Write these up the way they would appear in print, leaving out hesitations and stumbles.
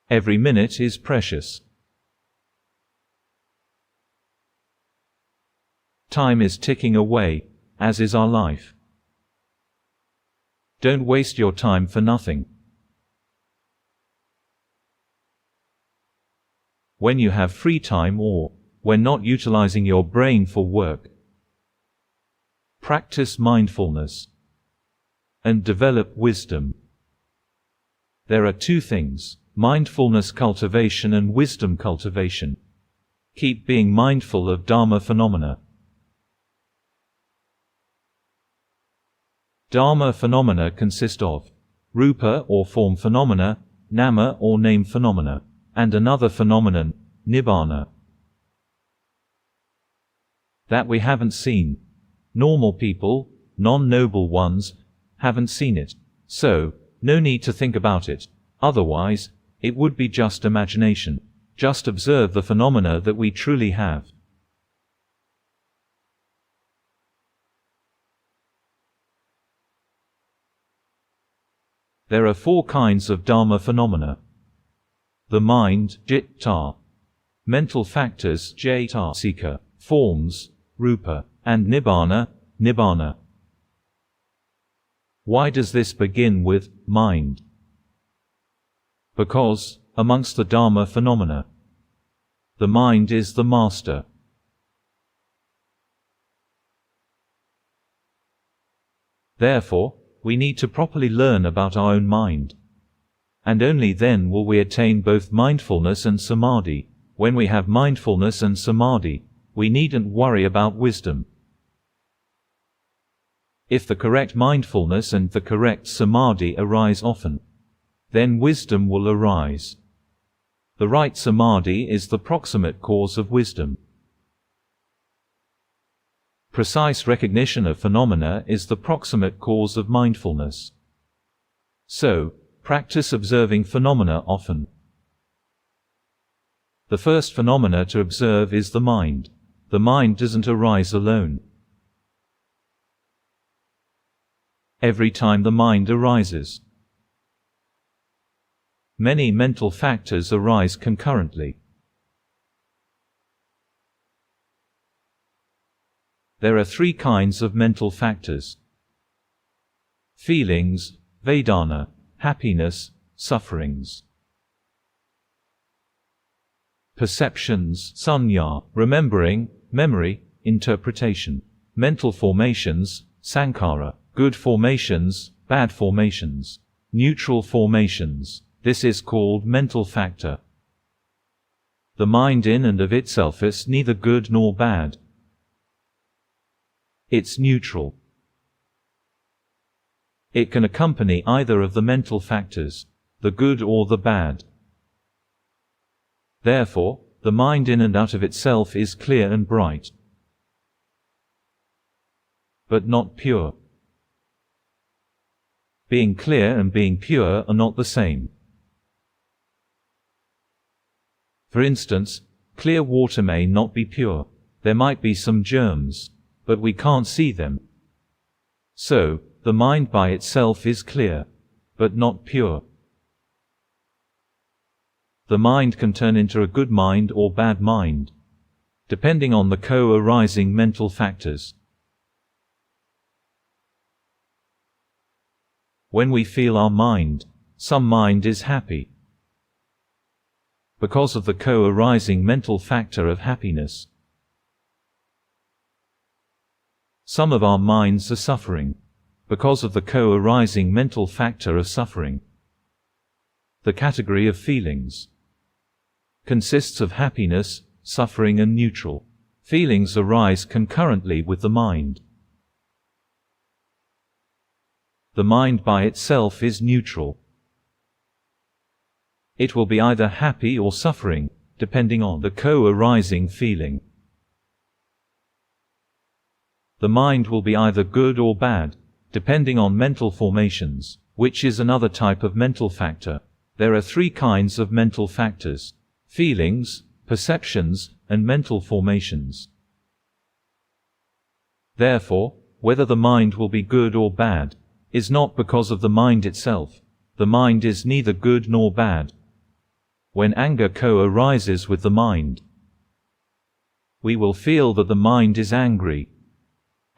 Every minute is precious. Time is ticking away, as is our life. Don't waste your time for nothing. When you have free time or when not utilizing your brain for work, practice mindfulness and develop wisdom. There are two things: mindfulness cultivation and wisdom cultivation. Keep being mindful of Dharma phenomena. Dharma phenomena consist of rupa or form phenomena, nama or name phenomena, and another phenomenon, nibbana, that we haven't seen. Normal people, non-noble ones, haven't seen it, so no need to think about it. Otherwise, it would be just imagination. Just observe the phenomena that we truly have. There are four kinds of Dharma phenomena: the mind, citta; mental factors, cetasika; forms, rupa; and nibbana, nibbana. Why does this begin with mind? Because, amongst the Dharma phenomena, the mind is the master. Therefore, we need to properly learn about our own mind. And only then will we attain both mindfulness and samadhi. When we have mindfulness and samadhi, we needn't worry about wisdom. If the correct mindfulness and the correct samadhi arise often, then wisdom will arise. The right samadhi is the proximate cause of wisdom. Precise recognition of phenomena is the proximate cause of mindfulness. So, practice observing phenomena often. The first phenomena to observe is the mind. The mind doesn't arise alone. Every time the mind arises, many mental factors arise concurrently. There are three kinds of mental factors: feelings, vedana; happiness, sufferings; perceptions, sanya; remembering, memory, interpretation; mental formations, sankhara; good formations, bad formations; neutral formations. This is called mental factor. The mind in and of itself is neither good nor bad. It's neutral. It can accompany either of the mental factors, the good or the bad. Therefore, the mind in and out of itself is clear and bright, but not pure. Being clear and being pure are not the same. For instance, clear water may not be pure. There might be some germs, but we can't see them. So, the mind by itself is clear, but not pure. The mind can turn into a good mind or bad mind, depending on the co-arising mental factors. When we feel our mind, some mind is happy, because of the co-arising mental factor of happiness. Some of our minds are suffering, because of the co-arising mental factor of suffering. The category of feelings consists of happiness, suffering and neutral. Feelings arise concurrently with the mind. The mind by itself is neutral. It will be either happy or suffering, depending on the co-arising feeling. The mind will be either good or bad, depending on mental formations, which is another type of mental factor. There are three kinds of mental factors: feelings, perceptions, and mental formations. Therefore, whether the mind will be good or bad is not because of the mind itself. The mind is neither good nor bad. when anger co-arises with the mind. We will feel that the mind is angry.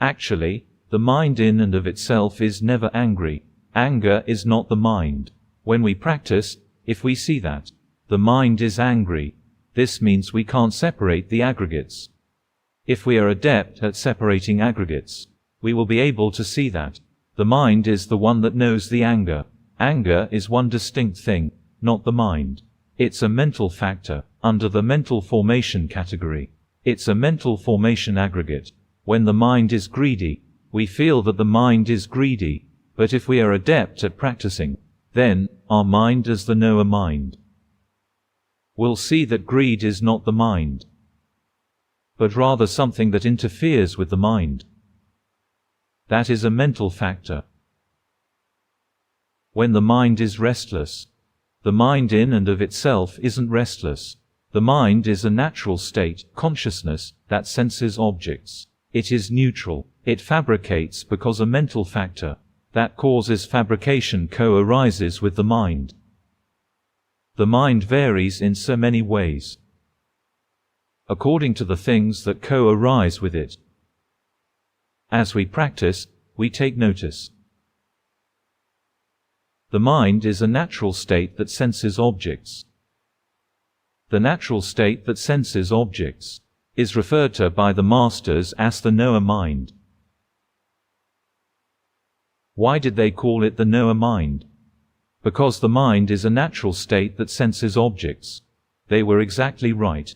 Actually, the mind in and of itself is never angry. Anger is not the mind. When we practice, if we see that the mind is angry, this means we can't separate the aggregates. If we are adept at separating aggregates, we will be able to see that the mind is the one that knows the anger. Anger is one distinct thing, not the mind. It's a mental factor, under the mental formation category. It's a mental formation aggregate. When the mind is greedy, we feel that the mind is greedy, but if we are adept at practicing, then our mind as the knower mind will see that greed is not the mind, but rather something that interferes with the mind. That is a mental factor. When the mind is restless, the mind in and of itself isn't restless. The mind is a natural state, consciousness, that senses objects. It is neutral. It fabricates because a mental factor that causes fabrication co-arises with the mind. The mind varies in so many ways, according to the things that co-arise with it. As we practice, we take notice. The mind is a natural state that senses objects. The natural state that senses objects is referred to by the masters as the knower mind. Why did they call it the knower mind? Because the mind is a natural state that senses objects. They were exactly right.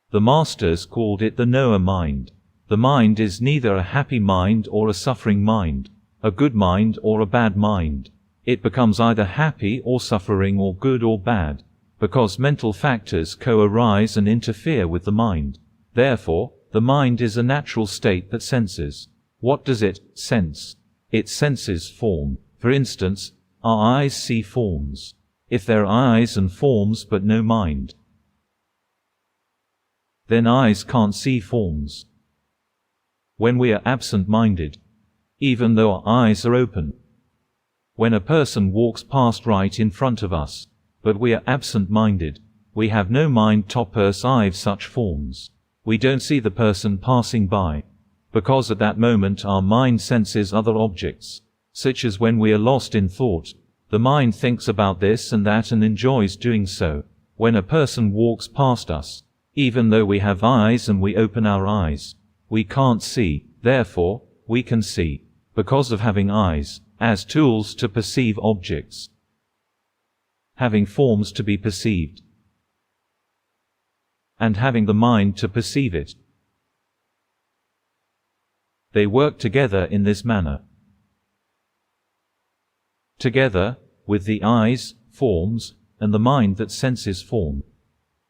The masters called it the knower mind. The mind is neither a happy mind or a suffering mind, a good mind or a bad mind. It becomes either happy or suffering or good or bad, because mental factors co-arise and interfere with the mind. Therefore, the mind is a natural state that senses. What does it sense? It senses form. For instance, our eyes see forms. If there are eyes and forms but no mind, then eyes can't see forms. When we are absent-minded, even though our eyes are open, when a person walks past right in front of us, but we are absent-minded, we have no mind to perceive such forms. We don't see the person passing by, because at that moment our mind senses other objects, such as when we are lost in thought, the mind thinks about this and that and enjoys doing so. When a person walks past us, even though we have eyes and we open our eyes, we can't see. Therefore, we can see, because of having eyes, as tools to perceive objects, having forms to be perceived, and having the mind to perceive it. They work together in this manner. Together, with the eyes, forms, and the mind that senses form,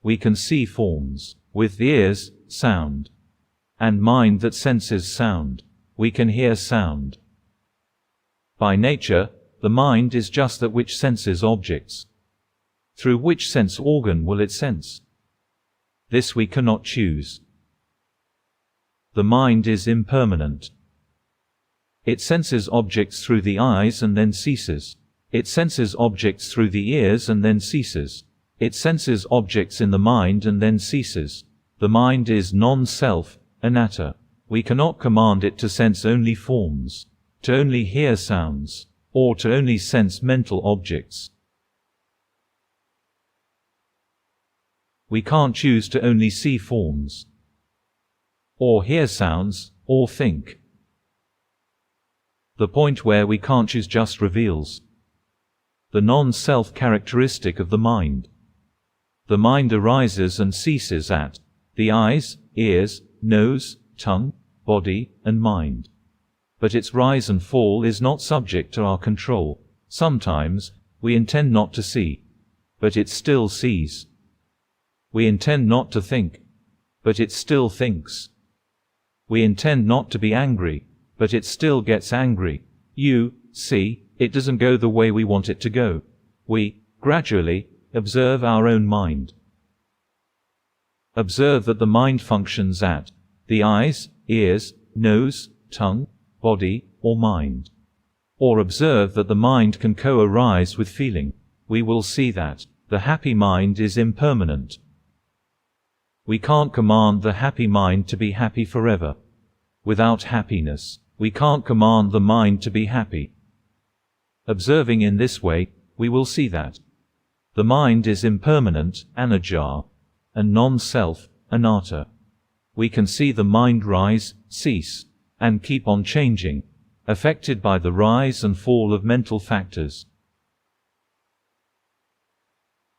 we can see forms. With the ears, sound, and mind that senses sound, we can hear sound. By nature, the mind is just that which senses objects. Through which sense organ will it sense? This we cannot choose. The mind is impermanent. It senses objects through the eyes and then ceases. It senses objects through the ears and then ceases. It senses objects in the mind and then ceases. The mind is non-self, anatta. We cannot command it to sense only forms, to only hear sounds, or to only sense mental objects. We can't choose to only see forms, or hear sounds, or think. The point where we can't choose just reveals the non-self characteristic of the mind. The mind arises and ceases at the eyes, ears, nose, tongue, body, and mind. But its rise and fall is not subject to our control. Sometimes, we intend not to see, but it still sees. We intend not to think, but it still thinks. We intend not to be angry, but it still gets angry. You see, it doesn't go the way we want it to go. We, gradually, observe our own mind. Observe that the mind functions at the eyes, ears, nose, tongue, body, or mind. Or observe that the mind can co-arise with feeling. We will see that The happy mind is impermanent. We can't command the happy mind to be happy forever. Without happiness, we can't command the mind to be happy. Observing in this way, we will see that the mind is impermanent, anicca, and non-self, anatta. We can see the mind rise, cease, and keep on changing, affected by the rise and fall of mental factors,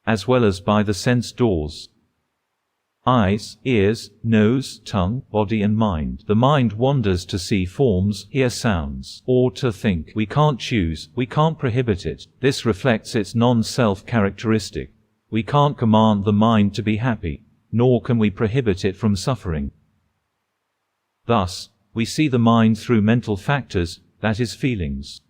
as well as by the sense doors. Eyes, ears, nose, tongue, body and mind. The mind wanders to see forms, hear sounds, or to think. We can't choose, we can't prohibit it. This reflects its non-self characteristic. We can't command the mind to be happy, nor can we prohibit it from suffering. Thus, we see the mind through mental factors, that is feelings.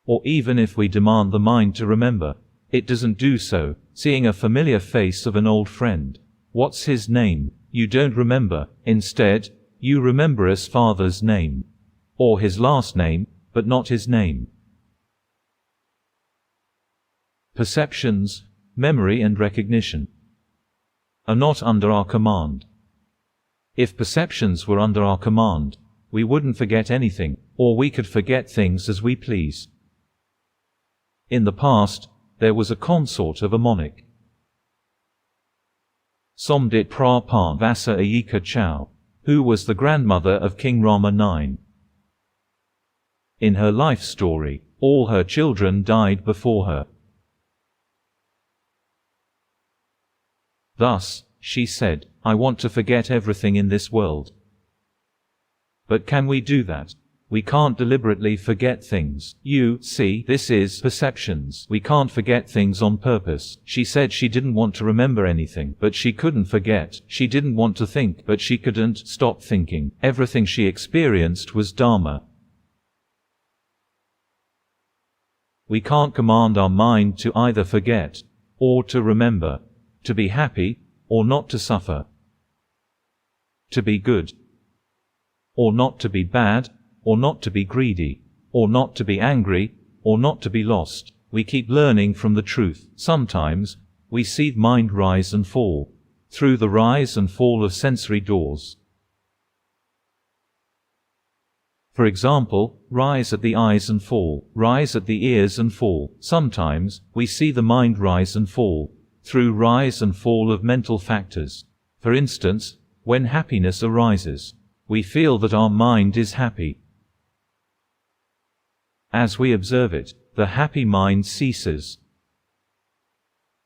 Or even if we demand the mind to remember, it doesn't do so. Seeing a familiar face of an old friend. What's his name? You don't remember. Instead, you remember his father's name. Or his last name, but not his name. Perceptions, memory and recognition are not under our command. If perceptions were under our command, we wouldn't forget anything, or we could forget things as we please. In the past, there was a consort of a monarch. Somdit Pra Vasa Ayika Chow, who was the grandmother of King Rama IX. In her life story, all her children died before her. Thus, she said, "I want to forget everything in this world." But can we do that? We can't deliberately forget things. You see, this is perceptions. We can't forget things on purpose. She said she didn't want to remember anything, but she couldn't forget. She didn't want to think, but she couldn't stop thinking. Everything she experienced was Dharma. We can't command our mind to either forget, or to remember, to be happy, or not to suffer, to be good, or not to be bad, or not to be greedy, or not to be angry, or not to be lost. We keep learning from the truth. Sometimes, we see mind rise and fall, through the rise and fall of sensory doors. For example, rise at the eyes and fall, rise at the ears and fall. Sometimes, we see the mind rise and fall, through rise and fall of mental factors. For instance, when happiness arises, we feel that our mind is happy. As we observe it, the happy mind ceases.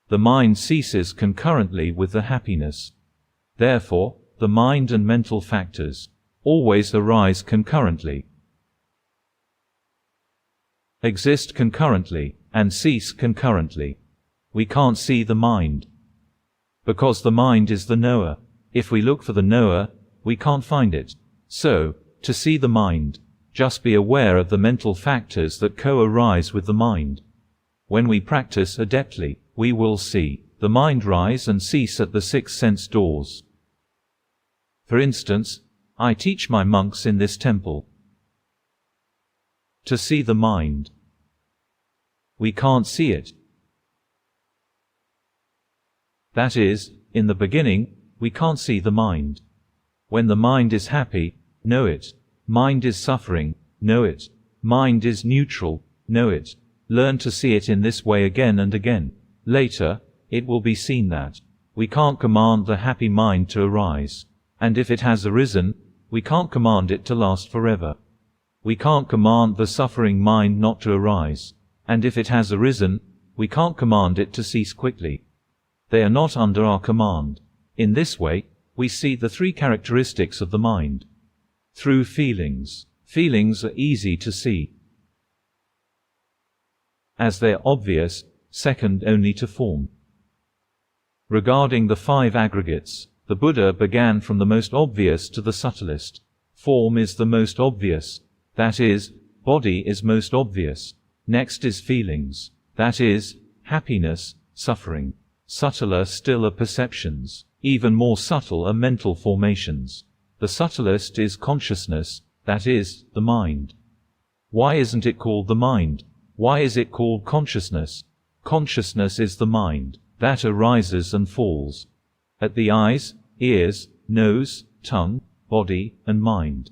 The mind ceases concurrently with the happiness. Therefore, the mind and mental factors always arise concurrently, exist concurrently, and cease concurrently. We can't see the mind, because the mind is the knower. If we look for the knower, we can't find it. So, to see the mind, just be aware of the mental factors that co-arise with the mind. When we practice adeptly, we will see the mind rise and cease at the 6 sense doors. For instance, I teach my monks in this temple to see the mind. We can't see it. That is, in the beginning, we can't see the mind. When the mind is happy, know it. Mind is suffering, know it. Mind is neutral, know it. Learn to see it in this way again and again. Later, it will be seen that we can't command the happy mind to arise. And if it has arisen, we can't command it to last forever. We can't command the suffering mind not to arise. And if it has arisen, we can't command it to cease quickly. They are not under our command. In this way, we see the 3 characteristics of the mind. Through feelings. Feelings are easy to see, as they are obvious, second only to form. Regarding the 5 aggregates, the Buddha began from the most obvious to the subtlest. Form is the most obvious, that is, body is most obvious. Next is feelings, that is, happiness, suffering. Subtler still are perceptions. Even more subtle are mental formations. The subtlest is consciousness, that is, the mind. Why isn't it called the mind? Why is it called consciousness? Consciousness is the mind. that arises and falls at the eyes, ears, nose, tongue, body, and mind.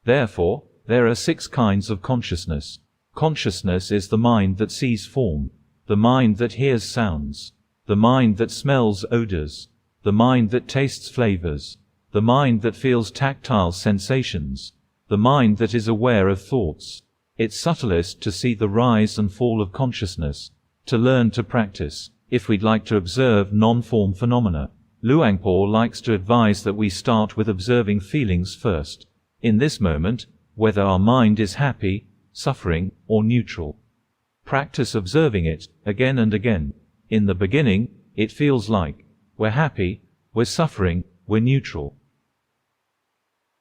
Therefore, there are 6 kinds of consciousness. Consciousness is the mind that sees form, the mind that hears sounds, the mind that smells odors, the mind that tastes flavors, the mind that feels tactile sensations, the mind that is aware of thoughts. It's subtlest to see the rise and fall of consciousness, to learn to practice, if we'd like to observe non-form phenomena. Luangpu likes to advise that we start with observing feelings first, in this moment, whether our mind is happy, suffering, or neutral. Practice observing it, again and again. In the beginning, it feels like we're happy, we're suffering, we're neutral.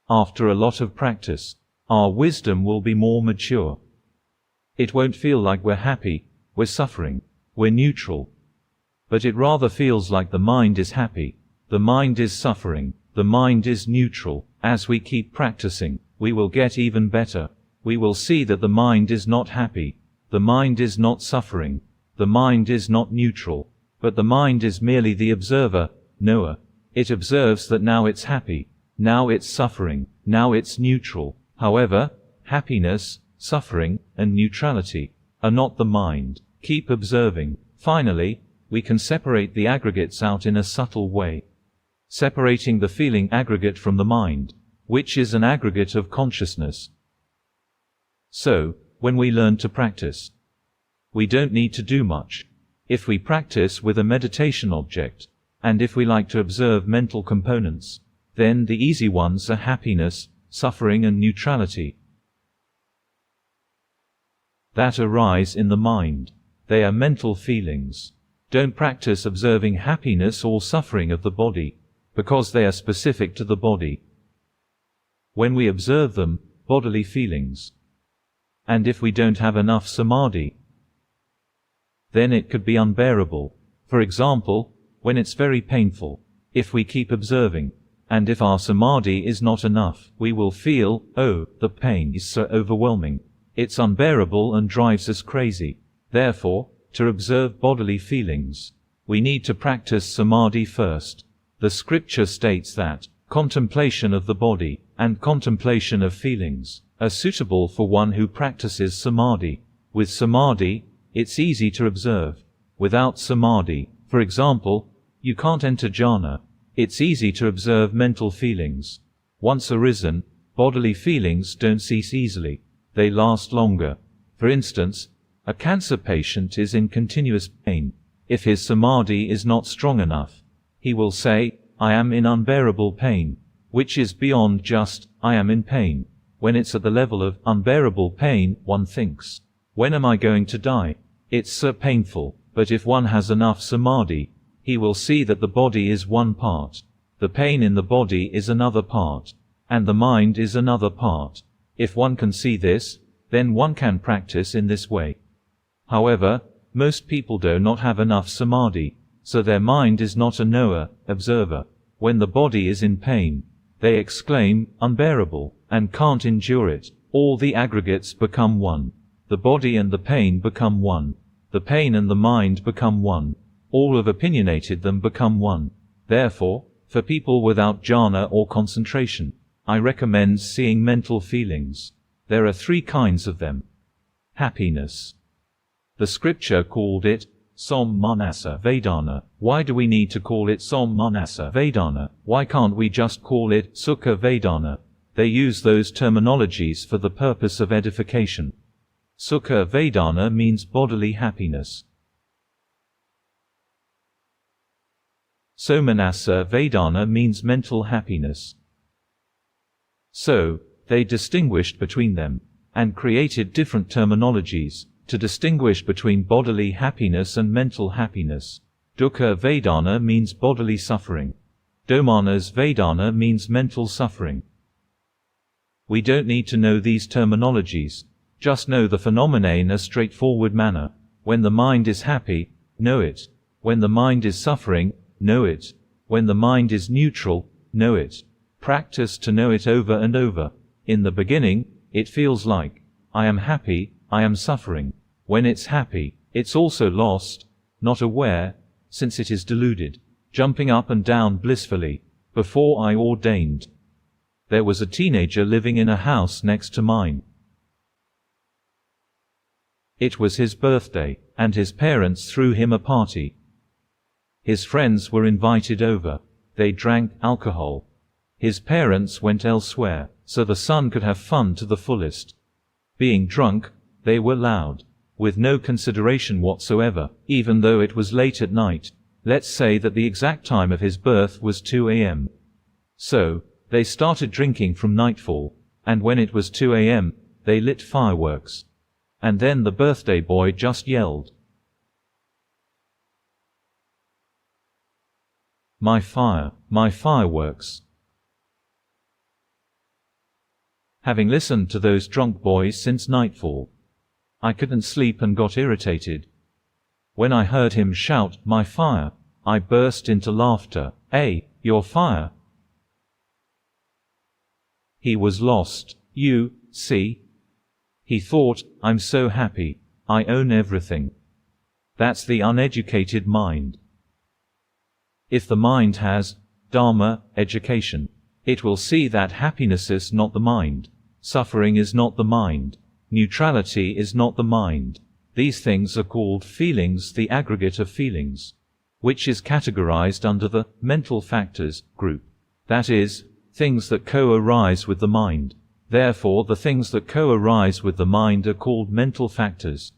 After a lot of practice, our wisdom will be more mature. It won't feel like we're happy, we're suffering, we're neutral. But it rather feels like the mind is happy, the mind is suffering, the mind is neutral. As we keep practicing, we will get even better. We will see that the mind is not happy, the mind is not suffering, the mind is not neutral, but the mind is merely the observer, knower. It observes that now it's happy, now it's suffering, now it's neutral. However, happiness, suffering, and neutrality are not the mind. Keep observing. Finally, we can separate the aggregates out in a subtle way, separating the feeling aggregate from the mind, which is an aggregate of consciousness. So, when we learn to practice, we don't need to do much. If we practice with a meditation object, and if we like to observe mental components, then the easy ones are happiness, suffering, and neutrality that arise in the mind. They are mental feelings. Don't practice observing happiness or suffering of the body, because they are specific to the body. When we observe them, bodily feelings, and if we don't have enough samadhi, then it could be unbearable. For example, when it's very painful, if we keep observing, and if our samadhi is not enough, we will feel, oh, the pain is so overwhelming. It's unbearable and drives us crazy. Therefore, to observe bodily feelings, we need to practice samadhi first. The scripture states that contemplation of the body and contemplation of feelings are suitable for one who practices samadhi. With samadhi, it's easy to observe. Without samadhi, for example, you can't enter jhana. It's easy to observe mental feelings. Once arisen, bodily feelings don't cease easily. They last longer. For instance, a cancer patient is in continuous pain. If his samadhi is not strong enough, he will say, I am in unbearable pain, which is beyond just, I am in pain. When it's at the level of unbearable pain, one thinks, when am I going to die? It's so painful. But if one has enough samadhi, he will see that the body is one part, the pain in the body is another part, and the mind is another part. If one can see this, then one can practice in this way. However, most people do not have enough samadhi, so their mind is not a knower, observer. When the body is in pain, they exclaim, unbearable, and can't endure it. All the aggregates become one. The body and the pain become one. The pain and the mind become one. All of opinionated them become one. Therefore, for people without jhana or concentration, I recommend seeing mental feelings. There are 3 kinds of them. Happiness. The scripture called it Sammanasa Vedana. Why do we need to call it Sammanasa Vedana? Why can't we just call it Sukha Vedana? They use those terminologies for the purpose of edification. Sukha Vedana means bodily happiness. Somanasa Vedana means mental happiness. So, they distinguished between them, and created different terminologies, to distinguish between bodily happiness and mental happiness. Dukkha Vedana means bodily suffering. Domanas Vedana means mental suffering. We don't need to know these terminologies, just know the phenomena in a straightforward manner. When the mind is happy, know it. When the mind is suffering, know it. When the mind is neutral, know it. Practice to know it over and over. In the beginning, it feels like, I am happy, I am suffering. When it's happy, it's also lost, not aware, since it is deluded, jumping up and down blissfully. Before I ordained, there was a teenager living in a house next to mine. It was his birthday, and his parents threw him a party. His friends were invited over. They drank alcohol. His parents went elsewhere, so the son could have fun to the fullest. Being drunk, they were loud, with no consideration whatsoever, even though it was late at night. Let's say that the exact time of his birth was 2 a.m. So, they started drinking from nightfall, and when it was 2 a.m., they lit fireworks. And then the birthday boy just yelled, "My fire, my fireworks." Having listened to those drunk boys since nightfall, I couldn't sleep and got irritated. When I heard him shout, "My fire," I burst into laughter. "Hey, your fire?" He was lost, you see. He thought, "I'm so happy, I own everything." That's the uneducated mind. If the mind has Dharma, education, it will see that happiness is not the mind, suffering is not the mind, neutrality is not the mind. These things are called feelings, the aggregate of feelings, which is categorized under the mental factors group. That is, things that co-arise with the mind. Therefore, the things that co-arise with the mind are called mental factors.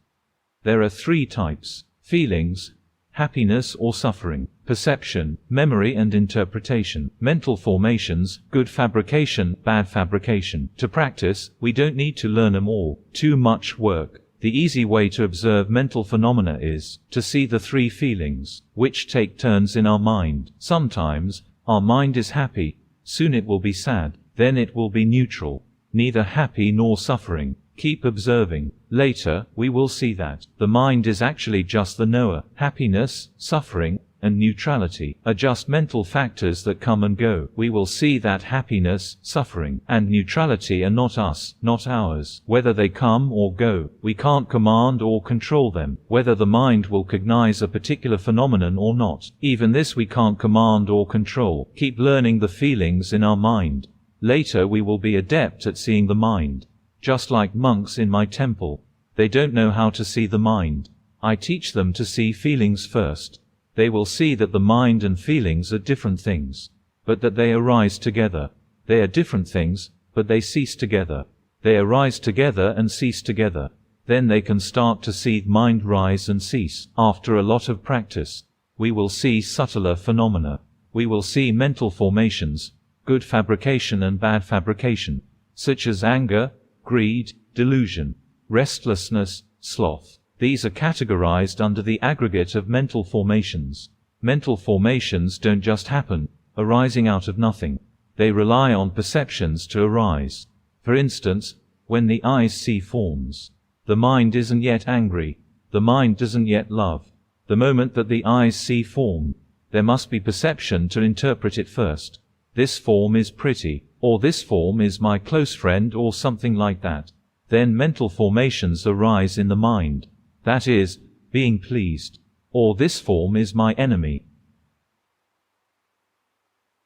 There are three types: feelings, happiness or suffering, perception, memory and interpretation, mental formations, good fabrication, bad fabrication. To practice, we don't need to learn them all. Too much work. The easy way to observe mental phenomena is to see the three feelings, which take turns in our mind. Sometimes, our mind is happy, soon it will be sad, then it will be neutral, neither happy nor suffering. Keep observing. Later, we will see that the mind is actually just the knower. Happiness, suffering, and neutrality are just mental factors that come and go. We will see that happiness, suffering, and neutrality are not us, not ours. Whether they come or go, we can't command or control them. Whether the mind will cognize a particular phenomenon or not, even this we can't command or control. Keep learning the feelings in our mind. Later we will be adept at seeing the mind. Just like monks in my temple. They don't know how to see the mind. I teach them to see feelings first. They will see that the mind and feelings are different things, but that they arise together. They are different things, but they cease together. They arise together and cease together. Then they can start to see mind rise and cease. After a lot of practice, we will see subtler phenomena. We will see mental formations, good fabrication and bad fabrication, such as anger, greed, delusion, restlessness, sloth. These are categorized under the aggregate of mental formations. Mental formations don't just happen, arising out of nothing. They rely on perceptions to arise. For instance, when the eyes see forms, the mind isn't yet angry, the mind doesn't yet love. The moment that the eyes see form, there must be perception to interpret it first. This form is pretty, or this form is my close friend, or something like that. Then mental formations arise in the mind. That is, being pleased. Or this form is my enemy.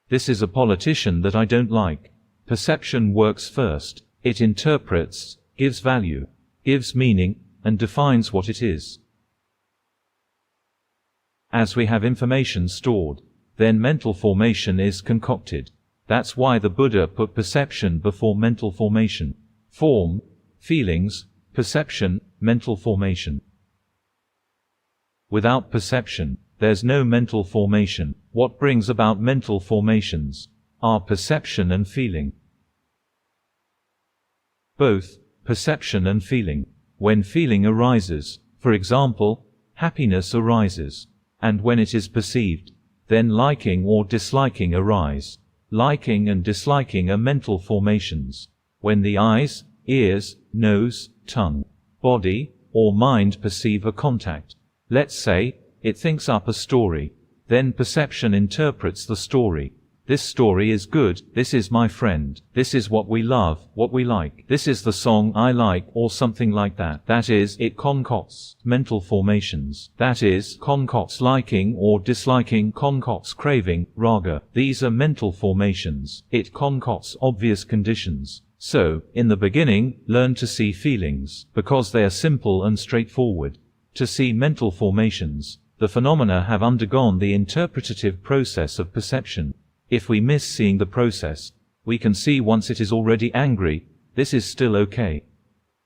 This is a politician that I don't like. Perception works first. It interprets, gives value, gives meaning, and defines what it is. As we have information stored, then mental formation is concocted. That's why the Buddha put perception before mental formation. Form, feelings, perception, mental formation. Without perception, there's no mental formation. What brings about mental formations are perception and feeling. Both, perception and feeling. When feeling arises, for example, happiness arises, and when it is perceived, then liking or disliking arise. Liking and disliking are mental formations. When the eyes, ears, nose, tongue, body, or mind perceive a contact, let's say, it thinks up a story, then perception interprets the story. This story is good, this is my friend, this is what we love, what we like, this is the song I like, or something like that. That is, it concocts mental formations. That is, concocts liking or disliking, concocts craving, raga. These are mental formations. It concocts obvious conditions. So, in the beginning, learn to see feelings, because they are simple and straightforward. To see mental formations, the phenomena have undergone the interpretative process of perception. If we miss seeing the process, we can see once it is already angry, this is still okay.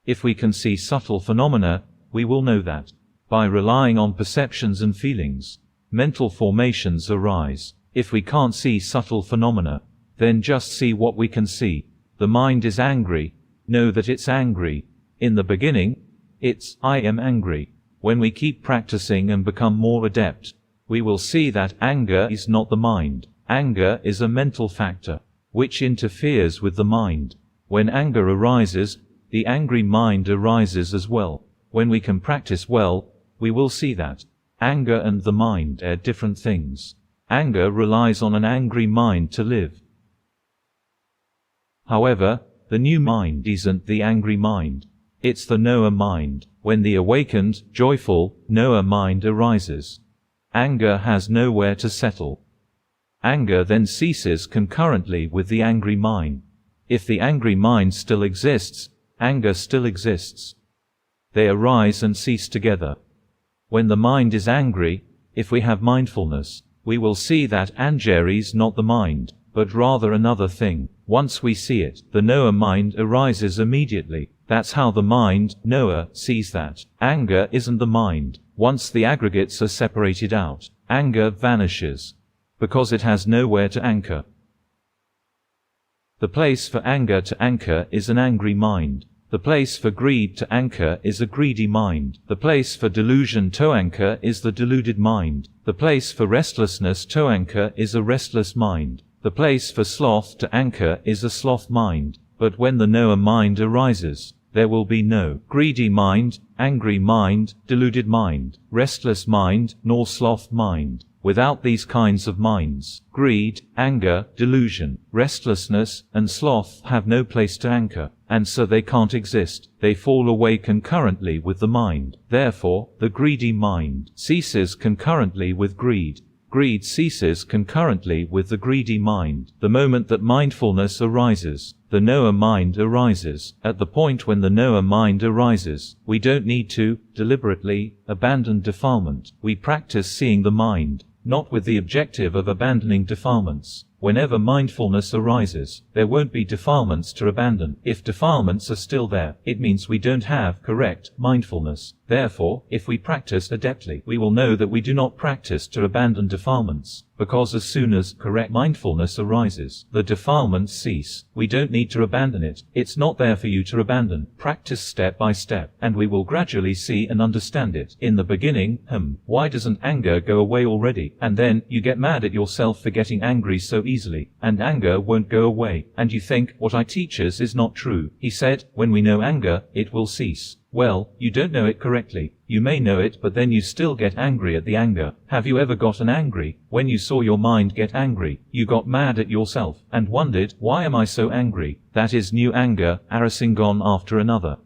If we can see subtle phenomena, we will know that. By relying on perceptions and feelings, mental formations arise. If we can't see subtle phenomena, then just see what we can see. The mind is angry, know that it's angry. In the beginning, it's, I am angry. When we keep practicing and become more adept, we will see that anger is not the mind. Anger is a mental factor, which interferes with the mind. When anger arises, the angry mind arises as well. When we can practice well, we will see that anger and the mind are different things. Anger relies on an angry mind to live. However, the new mind isn't the angry mind. It's the knower mind. When the awakened, joyful, knower mind arises, anger has nowhere to settle. Anger then ceases concurrently with the angry mind. If the angry mind still exists, anger still exists. They arise and cease together. When the mind is angry, if we have mindfulness, we will see that anger is not the mind, but rather another thing. Once we see it, the knower mind arises immediately. That's how the mind, knower, sees that anger isn't the mind. Once the aggregates are separated out, anger vanishes, because it has nowhere to anchor. The place for anger to anchor is an angry mind. The place for greed to anchor is a greedy mind. The place for delusion to anchor is the deluded mind. The place for restlessness to anchor is a restless mind. The place for sloth to anchor is a sloth mind. But when the knower mind arises, there will be no greedy mind, angry mind, deluded mind, restless mind, nor sloth mind. Without these kinds of minds, greed, anger, delusion, restlessness, and sloth have no place to anchor, and so they can't exist. They fall away concurrently with the mind. Therefore, the greedy mind ceases concurrently with greed. Greed ceases concurrently with the greedy mind. The moment that mindfulness arises, the knower mind arises. At the point when the knower mind arises, we don't need to, deliberately, abandon defilement. We practice seeing the mind, not with the objective of abandoning defilements. Whenever mindfulness arises, there won't be defilements to abandon. If defilements are still there, it means we don't have correct mindfulness. Therefore, if we practice adeptly, we will know that we do not practice to abandon defilements, because as soon as correct mindfulness arises, the defilements cease. We don't need to abandon it. It's not there for you to abandon. Practice step by step, and we will gradually see and understand it. In the beginning, why doesn't anger go away already? And then, you get mad at yourself for getting angry so easily, and anger won't go away, and you think, what I teaches is not true. He said, when we know anger, it will cease. Well, you don't know it correctly. You may know it, but then you still get angry at the anger. Have you ever gotten angry? When you saw your mind get angry, you got mad at yourself, and wondered, why am I so angry? That is new anger, arising one after another.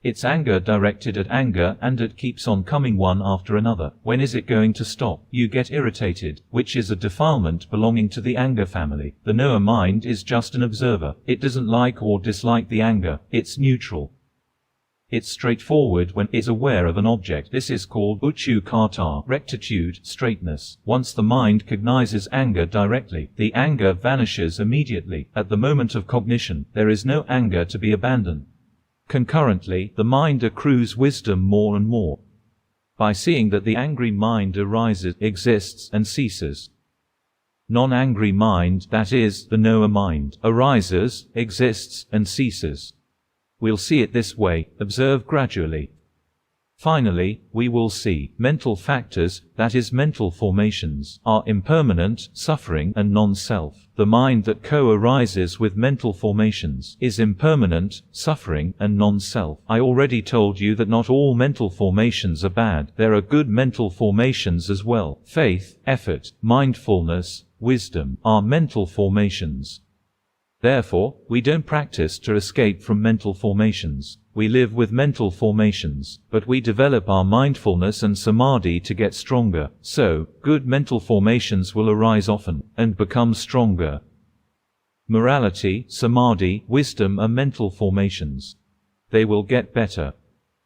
It's anger directed at anger, and it keeps on coming one after another. When is it going to stop? You get irritated, which is a defilement belonging to the anger family. The knower mind is just an observer. It doesn't like or dislike the anger. It's neutral. It's straightforward when it's aware of an object. This is called uchu kata, rectitude, straightness. Once the mind cognizes anger directly, the anger vanishes immediately. At the moment of cognition, there is no anger to be abandoned. Concurrently, the mind accrues wisdom more and more. By seeing that the angry mind arises, exists, and ceases. Non-angry mind, that is, the knower mind, arises, exists, and ceases. We'll see it this way, observe gradually. Finally, we will see mental factors, that is mental formations, are impermanent, suffering, and non-self. The mind that co-arises with mental formations is impermanent, suffering, and non-self. I already told you that not all mental formations are bad. There are good mental formations as well. Faith, effort, mindfulness, wisdom are mental formations. Therefore, we don't practice to escape from mental formations. We live with mental formations, but we develop our mindfulness and samadhi to get stronger, so, good mental formations will arise often, and become stronger. Morality, samadhi, wisdom are mental formations. They will get better.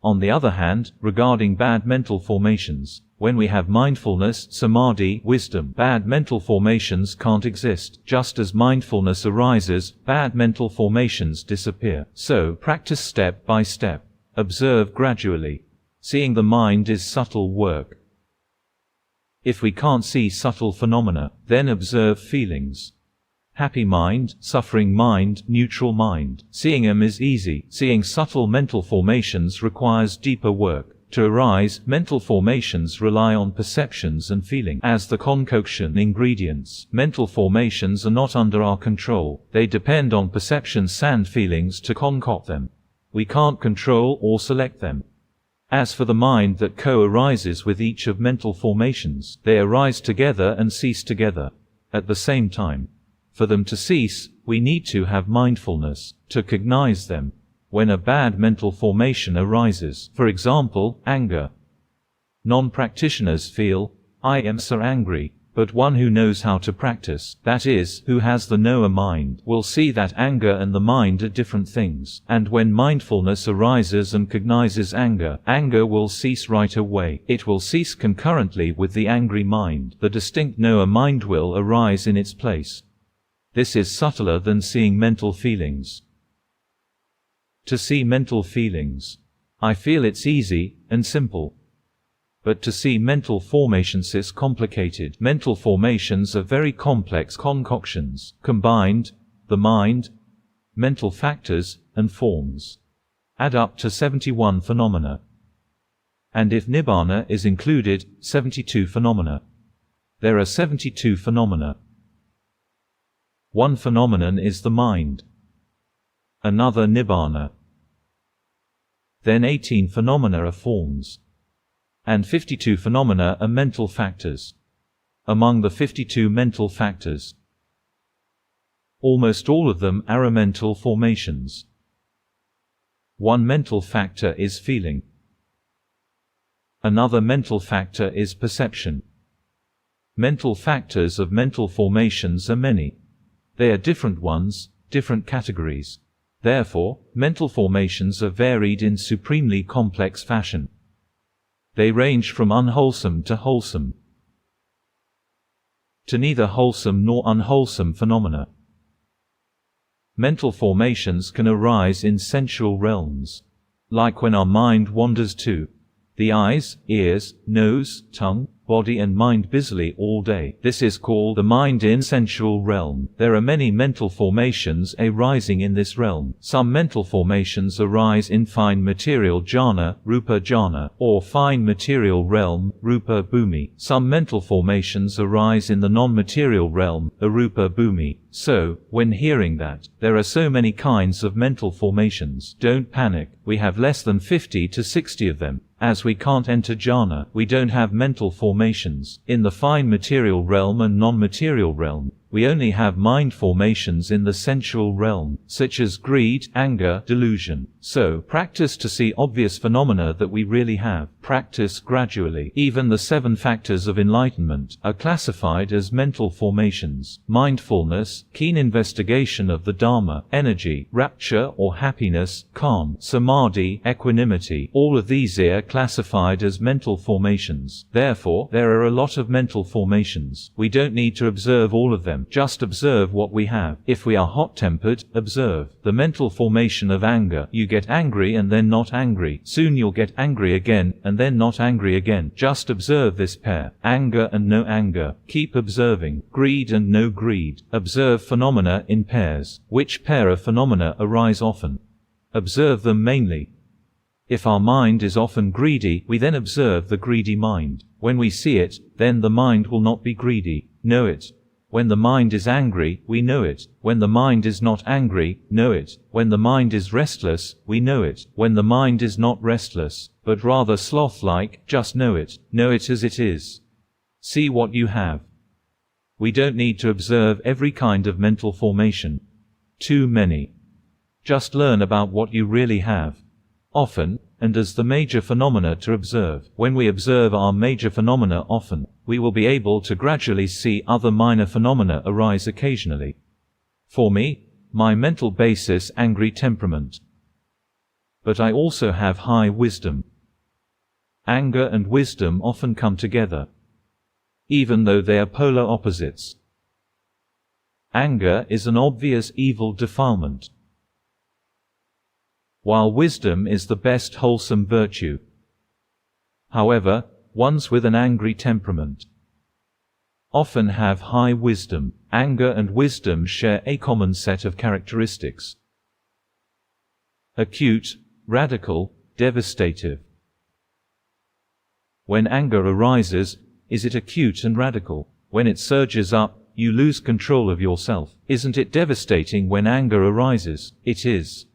On the other hand, regarding bad mental formations, when we have mindfulness, samadhi, wisdom, bad mental formations can't exist. Just as mindfulness arises, bad mental formations disappear. So, practice step by step. Observe gradually. Seeing the mind is subtle work. If we can't see subtle phenomena, then observe feelings. Happy mind, suffering mind, neutral mind. Seeing them is easy. Seeing subtle mental formations requires deeper work. To arise, mental formations rely on perceptions and feeling as the concoction ingredients. Mental formations are not under our control. They depend on perceptions and feelings to concoct them. We can't control or select them. As for the mind that co-arises with each of mental formations, they arise together and cease together at the same time. For them to cease, we need to have mindfulness to cognize them. When a bad mental formation arises, for example, anger, non-practitioners feel, I am so angry, but one who knows how to practice, that is, who has the knower mind, will see that anger and the mind are different things. And when mindfulness arises and cognizes anger, anger will cease right away. It will cease concurrently with the angry mind. The distinct knower mind will arise in its place. This is subtler than seeing mental feelings. To see mental feelings, I feel it's easy and simple. But to see mental formations is complicated. Mental formations are very complex concoctions, combined, the mind, mental factors, and forms. Add up to 71 phenomena. And if Nibbana is included, 72 phenomena. There are 72 phenomena. One phenomenon is the mind. Another Nibbana. Then 18 phenomena are forms. And 52 phenomena are mental factors. Among the 52 mental factors, almost all of them are mental formations. One mental factor is feeling. Another mental factor is perception. Mental factors of mental formations are many. They are different ones, different categories. Therefore, mental formations are varied in supremely complex fashion. They range from unwholesome to wholesome, to neither wholesome nor unwholesome phenomena. Mental formations can arise in sensual realms, like when our mind wanders to the eyes, ears, nose, tongue, body and mind busily all day. This is called the mind in sensual realm. There are many mental formations arising in this realm. Some mental formations arise in fine material jhana, rupa jhana, or fine material realm, rupa bhumi. Some mental formations arise in the non-material realm, arupa bhumi. So, when hearing that there are so many kinds of mental formations, don't panic. We have less than 50 to 60 of them. As we can't enter jhana, we don't have mental formations. In the fine material realm and non-material realm, we only have mind formations in the sensual realm, such as greed, anger, delusion. So, practice to see obvious phenomena that we really have. Practice gradually. Even the 7 factors of enlightenment are classified as mental formations. Mindfulness, keen investigation of the Dharma, energy, rapture or happiness, calm, samadhi, equanimity, all of these are classified as mental formations. Therefore, there are a lot of mental formations. We don't need to observe all of them. Just observe what we have. If we are hot-tempered, observe the mental formation of anger. You get angry and then not angry. Soon you'll get angry again, and then not angry again. Just observe this pair. Anger and no anger. Keep observing. Greed and no greed. Observe phenomena in pairs. Which pair of phenomena arise often? Observe them mainly. If our mind is often greedy, we then observe the greedy mind. When we see it, then the mind will not be greedy. Know it. When the mind is angry, we know it. When the mind is not angry, know it. When the mind is restless, we know it. When the mind is not restless, but rather sloth-like, just know it. Know it as it is. See what you have. We don't need to observe every kind of mental formation. Too many. Just learn about what you really have. Often, and as the major phenomena to observe. When we observe our major phenomena often, we will be able to gradually see other minor phenomena arise occasionally. For me, my mental basis angry temperament. But I also have high wisdom. Anger and wisdom often come together, even though they are polar opposites. Anger is an obvious evil defilement, while wisdom is the best wholesome virtue. However, ones with an angry temperament often have high wisdom. Anger and wisdom share a common set of characteristics: acute, radical, devastative. When anger arises, is it acute and radical? When it surges up, you lose control of yourself. Isn't it devastating when anger arises? It is.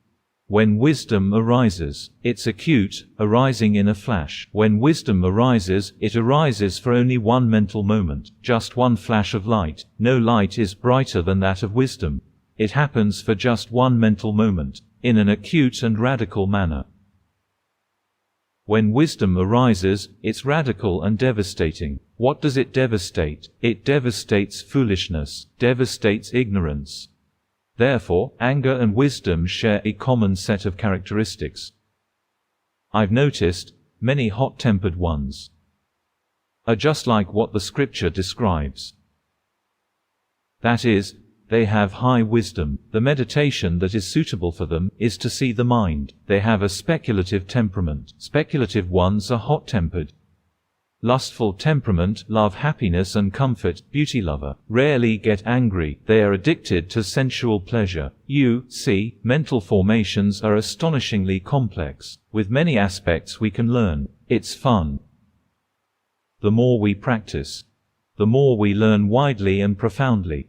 When wisdom arises, it's acute, arising in a flash. When wisdom arises, it arises for only one mental moment, just one flash of light. No light is brighter than that of wisdom. It happens for just one mental moment, in an acute and radical manner. When wisdom arises, it's radical and devastating. What does it devastate? It devastates foolishness, devastates ignorance. Therefore, anger and wisdom share a common set of characteristics. I've noticed, many hot-tempered ones are just like what the scripture describes. That is, they have high wisdom. The meditation that is suitable for them is to see the mind. They have a speculative temperament. Speculative ones are hot-tempered. Lustful temperament, love happiness and comfort, beauty lover, rarely get angry. They are addicted to sensual pleasure. You see, mental formations are astonishingly complex, with many aspects we can learn. It's fun. The more we practice, the more we learn widely and profoundly.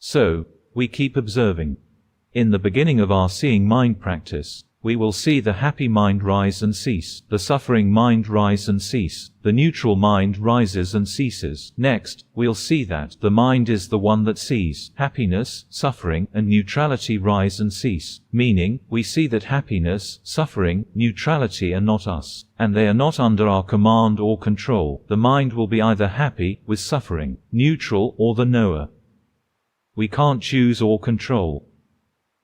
So, we keep observing. In the beginning of our seeing mind practice, we will see the happy mind rise and cease, the suffering mind rise and cease, the neutral mind rises and ceases. Next, we'll see that the mind is the one that sees happiness, suffering, and neutrality rise and cease, meaning, we see that happiness, suffering, neutrality are not us, and they are not under our command or control. The mind will be either happy, with suffering, neutral, or the knower. We can't choose or control.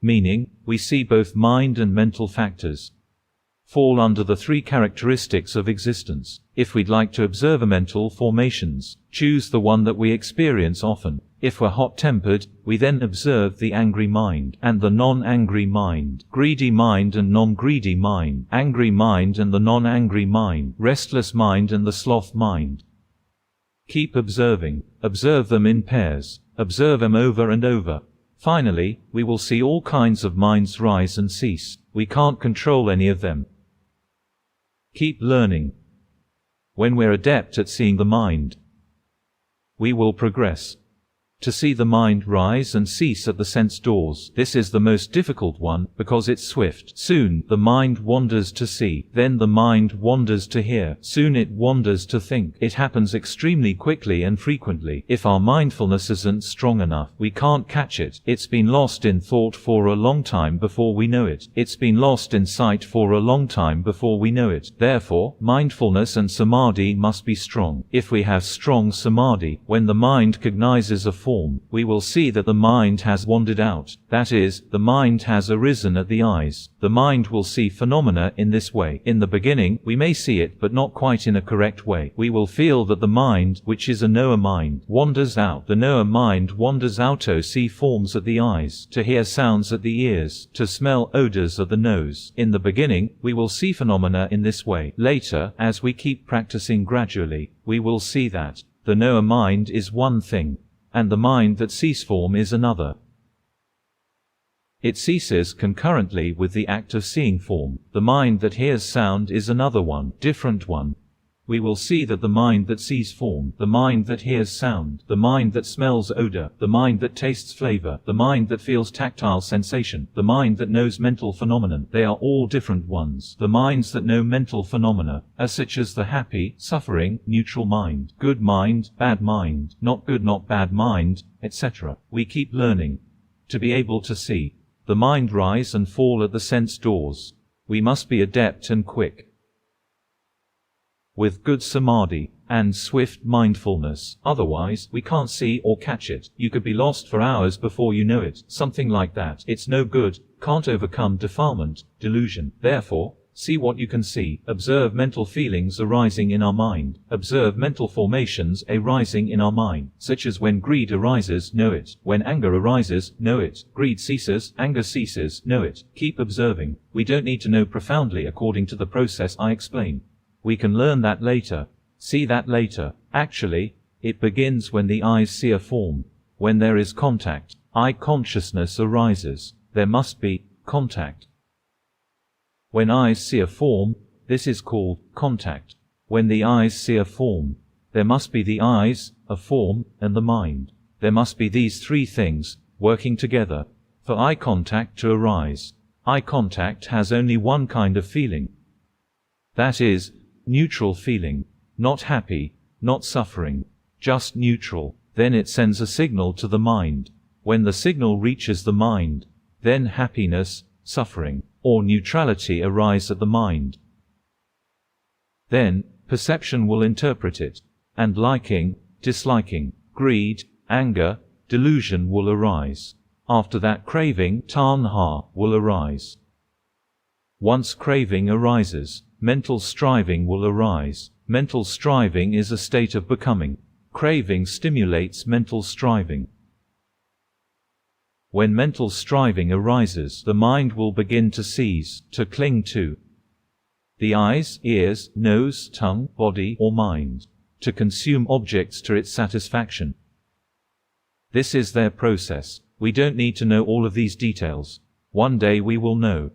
Meaning, we see both mind and mental factors fall under the three characteristics of existence. If we'd like to observe mental formations, choose the one that we experience often. If we're hot-tempered, we then observe the angry mind and the non-angry mind, greedy mind and non-greedy mind, angry mind and the non-angry mind, restless mind and the sloth mind. Keep observing. Observe them in pairs. Observe them over and over. Finally, we will see all kinds of minds rise and cease. We can't control any of them. Keep learning. When we're adept at seeing the mind, we will progress to see the mind rise and cease at the sense doors. This is the most difficult one, because it's swift. Soon, the mind wanders to see. Then the mind wanders to hear. Soon it wanders to think. It happens extremely quickly and frequently. If our mindfulness isn't strong enough, we can't catch it. It's been lost in thought for a long time before we know it. It's been lost in sight for a long time before we know it. Therefore, mindfulness and samadhi must be strong. If we have strong samadhi, when the mind cognizes a form, we will see that the mind has wandered out. That is, the mind has arisen at the eyes. The mind will see phenomena in this way. In the beginning, we may see it, but not quite in a correct way. We will feel that the mind, which is a knower mind, wanders out. The knower mind wanders out to see forms at the eyes, to hear sounds at the ears, to smell odors at the nose. In the beginning, we will see phenomena in this way. Later, as we keep practicing gradually, we will see that the knower mind is one thing, and the mind that sees form is another. It ceases concurrently with the act of seeing form. The mind that hears sound is another one, different one. We will see that the mind that sees form, the mind that hears sound, the mind that smells odor, the mind that tastes flavor, the mind that feels tactile sensation, the mind that knows mental phenomenon, they are all different ones. The minds that know mental phenomena are such as the happy, suffering, neutral mind, good mind, bad mind, not good not bad mind, etc. We keep learning to be able to see the mind rise and fall at the sense doors. We must be adept and quick with good samadhi and swift mindfulness, otherwise we can't see or catch it. You could be lost for hours before you know it, something like that. It's no good, can't overcome defilement, delusion. Therefore, see what you can see. Observe mental feelings arising in our mind. Observe mental formations arising in our mind, such as when greed arises, know it. When anger arises, know it. Greed ceases, anger ceases, know it. Keep observing. We don't need to know profoundly according to the process I explain. We can learn that later, see that later. Actually, it begins when the eyes see a form. When there is contact, eye consciousness arises. There must be contact. When eyes see a form, this is called contact. When the eyes see a form, there must be the eyes, a form, and the mind. There must be these three things working together for eye contact to arise. Eye contact has only one kind of feeling. That is, neutral feeling, not happy, not suffering, just neutral. Then it sends a signal to the mind. When the signal reaches the mind, then happiness, suffering, or neutrality arise at the mind. Then, perception will interpret it, and liking, disliking, greed, anger, delusion will arise. After that craving, tanha, will arise. Once craving arises, mental striving will arise. Mental striving is a state of becoming. Craving stimulates mental striving. When mental striving arises, the mind will begin to seize, to cling to the eyes, ears, nose, tongue, body, or mind, to consume objects to its satisfaction. This is their process. We don't need to know all of these details. One day we will know.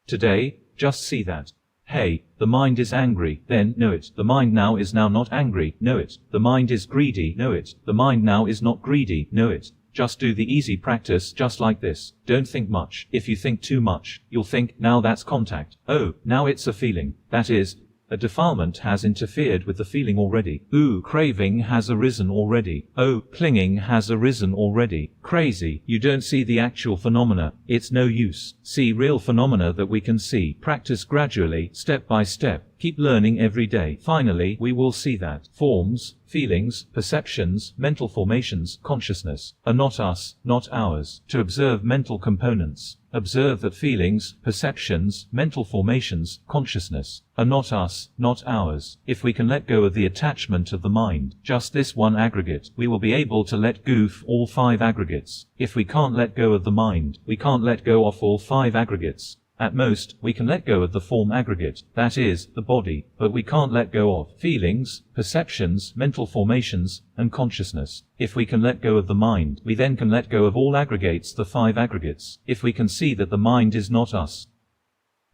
Today, just see that. Hey, the mind is angry, then know it. The mind now is now not angry, know it. The mind is greedy, know it. The mind now is not greedy, know it. Just do the easy practice just like this. Don't think much. If you think too much, you'll think, now that's contact. Oh, now it's a feeling. That is, a defilement has interfered with the feeling already. Ooh, craving has arisen already. Oh, clinging has arisen already. Crazy. You don't see the actual phenomena. It's no use. See real phenomena that we can see. Practice gradually, step by step. Keep learning every day. Finally, we will see that forms, feelings, perceptions, mental formations, consciousness, are not us, not ours. To observe mental components, observe that feelings, perceptions, mental formations, consciousness, are not us, not ours. If we can let go of the attachment of the mind, just this one aggregate, we will be able to let go of all 5 aggregates. If we can't let go of the mind, we can't let go of all 5 aggregates. At most, we can let go of the form aggregate, that is, the body, but we can't let go of feelings, perceptions, mental formations, and consciousness. If we can let go of the mind, we then can let go of all aggregates, the 5 aggregates. If we can see that the mind is not us,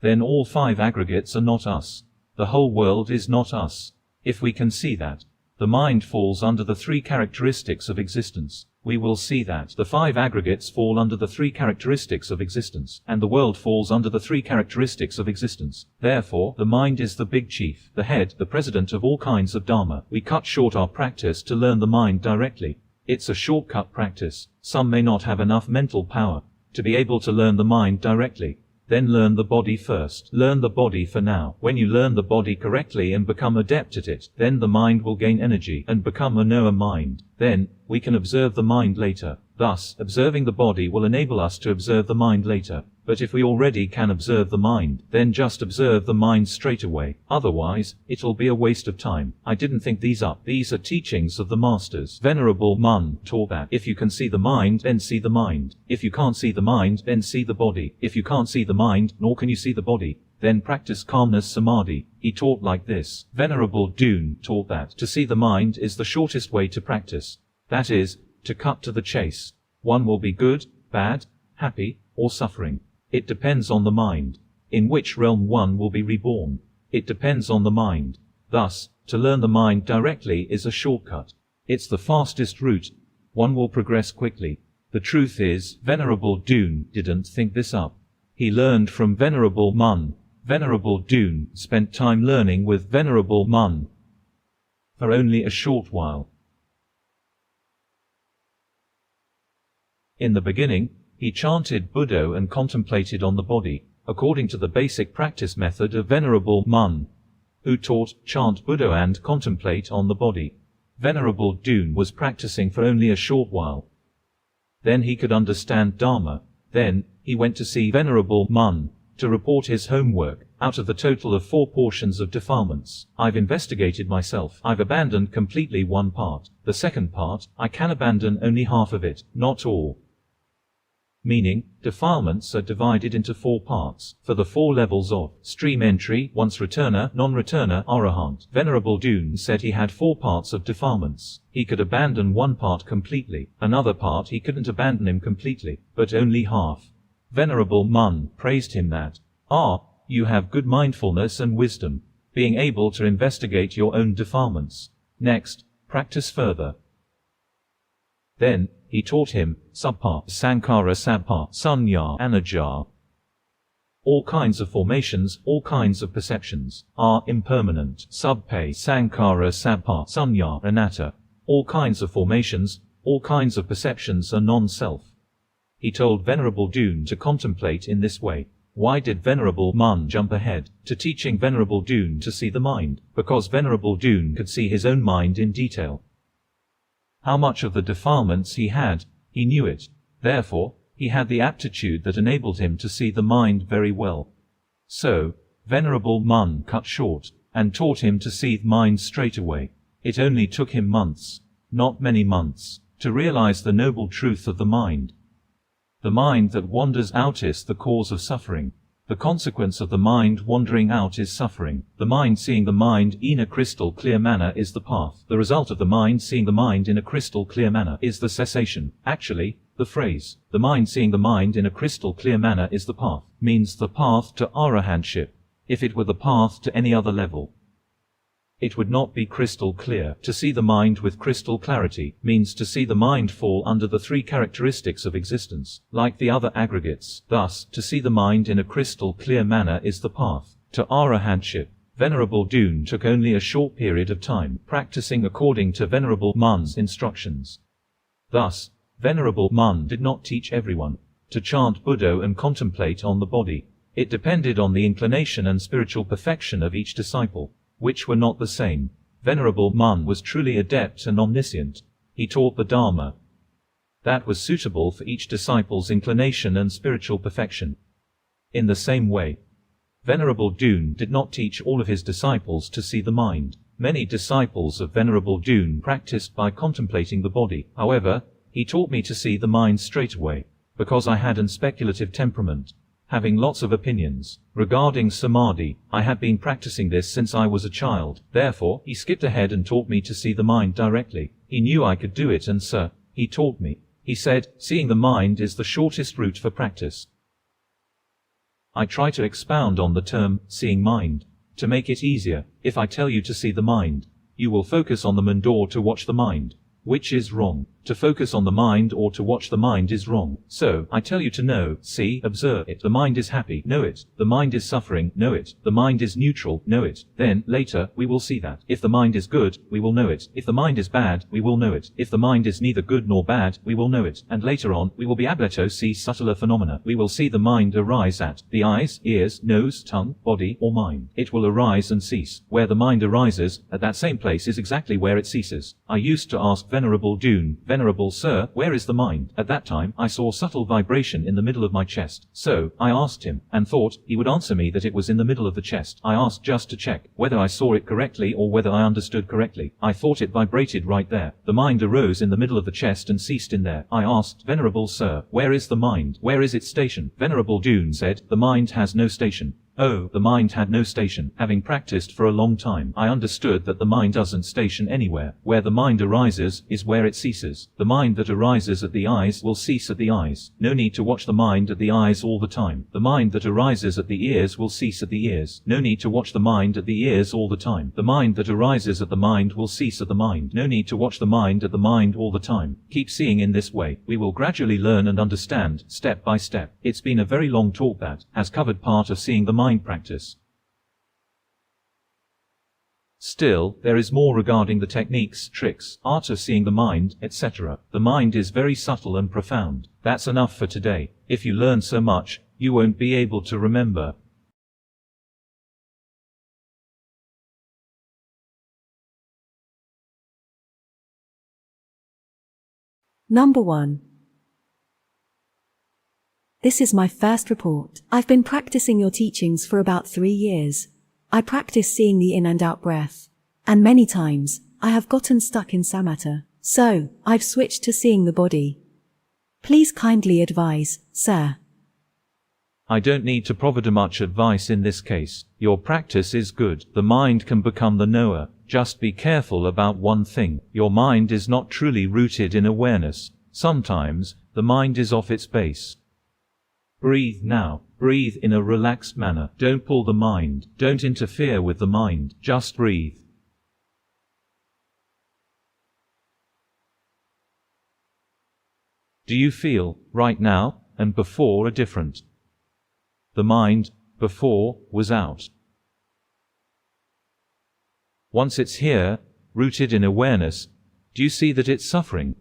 then all 5 aggregates are not us. The whole world is not us. If we can see that, the mind falls under the 3 characteristics of existence. We will see that the 5 aggregates fall under the 3 characteristics of existence, and the world falls under the 3 characteristics of existence. Therefore, the mind is the big chief, the head, the president of all kinds of dharma. We cut short our practice to learn the mind directly. It's a shortcut practice. Some may not have enough mental power to be able to learn the mind directly. Then learn the body first. Learn the body for now. When you learn the body correctly and become adept at it, then the mind will gain energy and become a knower mind. Then, we can observe the mind later. Thus, observing the body will enable us to observe the mind later. But if we already can observe the mind, then just observe the mind straight away. Otherwise, it'll be a waste of time. I didn't think these up. These are teachings of the masters. Venerable Mun taught that if you can see the mind, then see the mind. If you can't see the mind, then see the body. If you can't see the mind, nor can you see the body, then practice calmness samadhi. He taught like this. Venerable Dune taught that to see the mind is the shortest way to practice. That is, to cut to the chase. One will be good, bad, happy, or suffering. It depends on the mind. In which realm one will be reborn. It depends on the mind. Thus, to learn the mind directly is a shortcut. It's the fastest route. One will progress quickly. The truth is, Venerable Dune didn't think this up. He learned from Venerable Mun. Venerable Dune spent time learning with Venerable Mun for only a short while. In the beginning, he chanted Buddha and contemplated on the body, according to the basic practice method of Venerable Mun, who taught, chant Buddha and contemplate on the body. Venerable Dune was practicing for only a short while. Then he could understand Dharma. Then, he went to see Venerable Mun, to report his homework. Out of the total of 4 portions of defilements, I've investigated myself. I've abandoned completely one part. The second part, I can abandon only half of it, not all. Meaning, defilements are divided into 4 parts, for the 4 levels of stream entry, once returner, non-returner, arahant. Venerable Dune said he had 4 parts of defilements. He could abandon one part completely, another part he couldn't abandon him completely, but only half. Venerable Mun praised him that, you have good mindfulness and wisdom, being able to investigate your own defilements. Next, practice further. Then, he taught him, Subpa, Sankara Sabpa, Sunya, Anaja. All kinds of formations, all kinds of perceptions, are impermanent. Subpe, Sankara Sabpa, Sunya, Anatta. All kinds of formations, all kinds of perceptions are non-self. He told Venerable Dune to contemplate in this way. Why did Venerable Mun jump ahead to teaching Venerable Dune to see the mind? Because Venerable Dune could see his own mind in detail. How much of the defilements he had, he knew it. Therefore, he had the aptitude that enabled him to see the mind very well. So, Venerable Mun cut short, and taught him to see the mind straight away. It only took him months, not many months, to realize the noble truth of the mind. The mind that wanders out is the cause of suffering. The consequence of the mind wandering out is suffering. The mind seeing the mind in a crystal clear manner is the path. The result of the mind seeing the mind in a crystal clear manner is the cessation. Actually, the phrase, the mind seeing the mind in a crystal clear manner is the path, means the path to arahantship. If it were the path to any other level, it would not be crystal clear. To see the mind with crystal clarity means to see the mind fall under the 3 characteristics of existence, like the other aggregates. Thus, to see the mind in a crystal clear manner is the path to arahantship. Venerable Dune took only a short period of time, practicing according to Venerable Mun's instructions. Thus, Venerable Mun did not teach everyone to chant Buddha and contemplate on the body. It depended on the inclination and spiritual perfection of each disciple, which were not the same. Venerable Mun was truly adept and omniscient. He taught the Dharma that was suitable for each disciple's inclination and spiritual perfection. In the same way, Venerable Dune did not teach all of his disciples to see the mind. Many disciples of Venerable Dune practiced by contemplating the body. However, he taught me to see the mind straight away, because I had an speculative temperament, having lots of opinions regarding samadhi. I had been practicing this since I was a child. Therefore, he skipped ahead and taught me to see the mind directly. He knew I could do it, and so he taught me. He said, seeing the mind is the shortest route for practice. I try to expound on the term, seeing mind, to make it easier. If I tell you to see the mind, you will focus on the mind or to watch the mind, which is wrong. To focus on the mind or to watch the mind is wrong. So, I tell you to know, see, observe it. The mind is happy, know it. The mind is suffering, know it. The mind is neutral, know it. Then, later, we will see that. If the mind is good, we will know it. If the mind is bad, we will know it. If the mind is neither good nor bad, we will know it. And later on, we will be able to see subtler phenomena. We will see the mind arise at the eyes, ears, nose, tongue, body, or mind. It will arise and cease. Where the mind arises, at that same place is exactly where it ceases. I used to ask Venerable Dune, Venerable Sir, where is the mind? At that time, I saw subtle vibration in the middle of my chest. So, I asked him, and thought he would answer me that it was in the middle of the chest. I asked just to check whether I saw it correctly or whether I understood correctly. I thought it vibrated right there. The mind arose in the middle of the chest and ceased in there. I asked, Venerable Sir, where is the mind? Where is its station? Venerable Dune said, the mind has no station. Oh, the mind had no station. Having practiced for a long time, I understood that the mind doesn't station anywhere. Where the mind arises is where it ceases. The mind that arises at the eyes will cease at the eyes. No need to watch the mind at the eyes all the time. The mind that arises at the ears will cease at the ears. No need to watch the mind at the ears all the time. The mind that arises at the mind will cease at the mind. No need to watch the mind at the mind all the time. Keep seeing in this way. We will gradually learn and understand, step by step. It's been a very long talk that has covered part of seeing the mind practice. Still, there is more regarding the techniques, tricks, art of seeing the mind, etc. The mind is very subtle and profound. That's enough for today. If you learn so much, you won't be able to remember. Number 1. This is my first report. I've been practicing your teachings for about 3 years. I practice seeing the in and out breath. And many times, I have gotten stuck in samatha. So, I've switched to seeing the body. Please kindly advise, sir. I don't need to provide much advice in this case. Your practice is good. The mind can become the knower. Just be careful about one thing. Your mind is not truly rooted in awareness. Sometimes, the mind is off its base. Breathe now. Breathe in a relaxed manner. Don't pull the mind. Don't interfere with the mind. Just breathe. Do you feel, right now, and before are different? The mind, before, was out. Once it's here, rooted in awareness, do you see that it's suffering?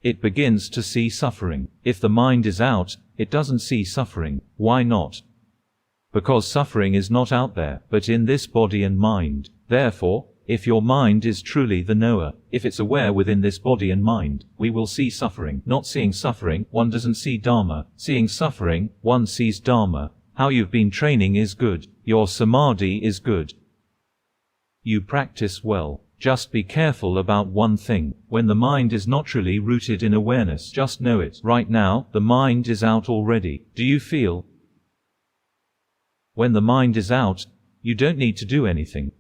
It begins to see suffering. If the mind is out, it doesn't see suffering. Why not? Because suffering is not out there, but in this body and mind. Therefore, if your mind is truly the knower, if it's aware within this body and mind, we will see suffering. Not seeing suffering, one doesn't see Dharma. Seeing suffering, one sees Dharma. How you've been training is good. Your samadhi is good. You practice well. Just be careful about one thing. When the mind is not truly rooted in awareness, just know it. Right now, the mind is out already. Do you feel? When the mind is out, you don't need to do anything.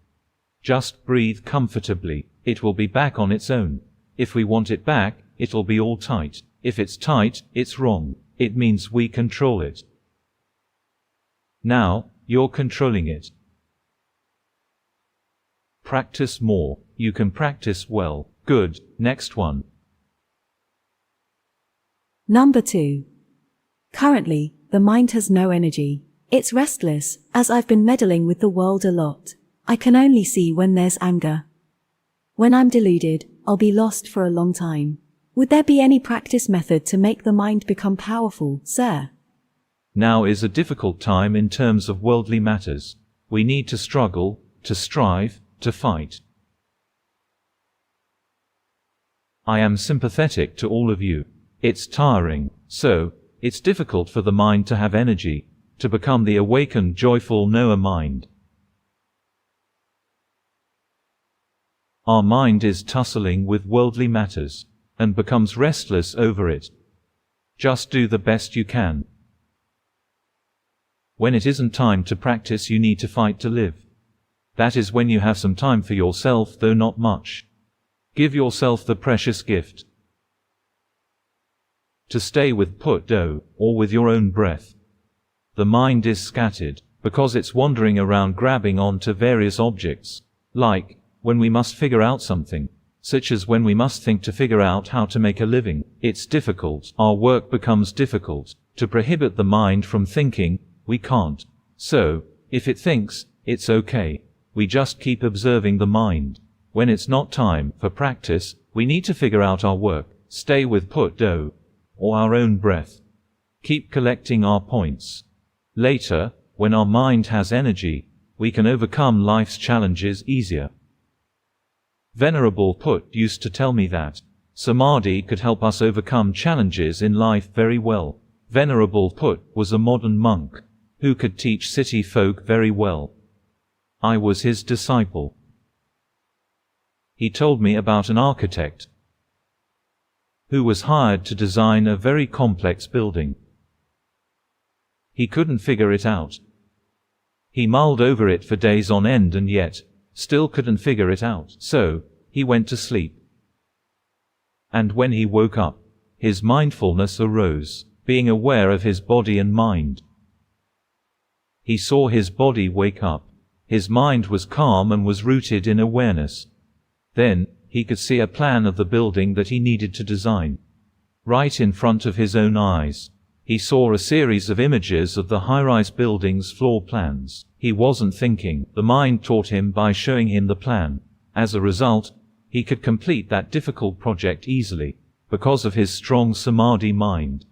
Just breathe comfortably. It will be back on its own. If we want it back, it'll be all tight. If it's tight, it's wrong. It means we control it. Now, you're controlling it. Practice more. You can practice well. Good. Next one. Number 2. Currently, the mind has no energy. It's restless, as I've been meddling with the world a lot. I can only see when there's anger. When I'm deluded, I'll be lost for a long time. Would there be any practice method to make the mind become powerful, sir? Now is a difficult time in terms of worldly matters. We need to struggle, to strive, to fight. I am sympathetic to all of you. It's tiring, so, it's difficult for the mind to have energy, to become the awakened joyful knower mind. Our mind is tussling with worldly matters, and becomes restless over it. Just do the best you can. When it isn't time to practice, you need to fight to live. That is when you have some time for yourself, though not much. Give yourself the precious gift to stay with Pamojjo, or with your own breath. The mind is scattered, because it's wandering around grabbing onto various objects, like, when we must figure out something, such as when we must think to figure out how to make a living. It's difficult. Our work becomes difficult. To prohibit the mind from thinking, we can't. So, if it thinks, it's okay. We just keep observing the mind. When it's not time for practice, we need to figure out our work, stay with Pamojjo, or our own breath. Keep collecting our points. Later, when our mind has energy, we can overcome life's challenges easier. Venerable Put used to tell me that samadhi could help us overcome challenges in life very well. Venerable Put was a modern monk who could teach city folk very well. I was his disciple. He told me about an architect who was hired to design a very complex building. He couldn't figure it out. He mulled over it for days on end and yet, still couldn't figure it out. So, he went to sleep. And when he woke up, his mindfulness arose, being aware of his body and mind. He saw his body wake up. His mind was calm and was rooted in awareness. Then, he could see a plan of the building that he needed to design. Right in front of his own eyes. He saw a series of images of the high-rise building's floor plans. He wasn't thinking. The mind taught him by showing him the plan. As a result, he could complete that difficult project easily, because of his strong samadhi mind.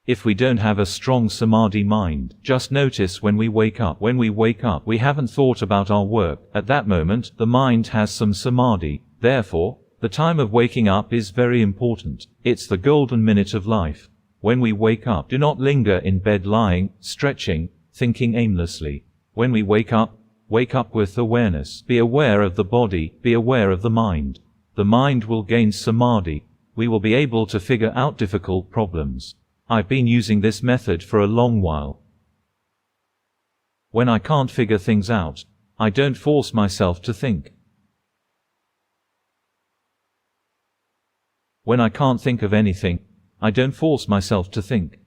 If we don't have a strong samadhi mind, just notice when we wake up. When we wake up, we haven't thought about our work. At that moment, the mind has some samadhi. Therefore, the time of waking up is very important. It's the golden minute of life. When we wake up, do not linger in bed lying, stretching, thinking aimlessly. When we wake up with awareness. Be aware of the body, be aware of the mind. The mind will gain samadhi. We will be able to figure out difficult problems. I've been using this method for a long while. When I can't figure things out, I don't force myself to think. When I can't think of anything, I don't force myself to think.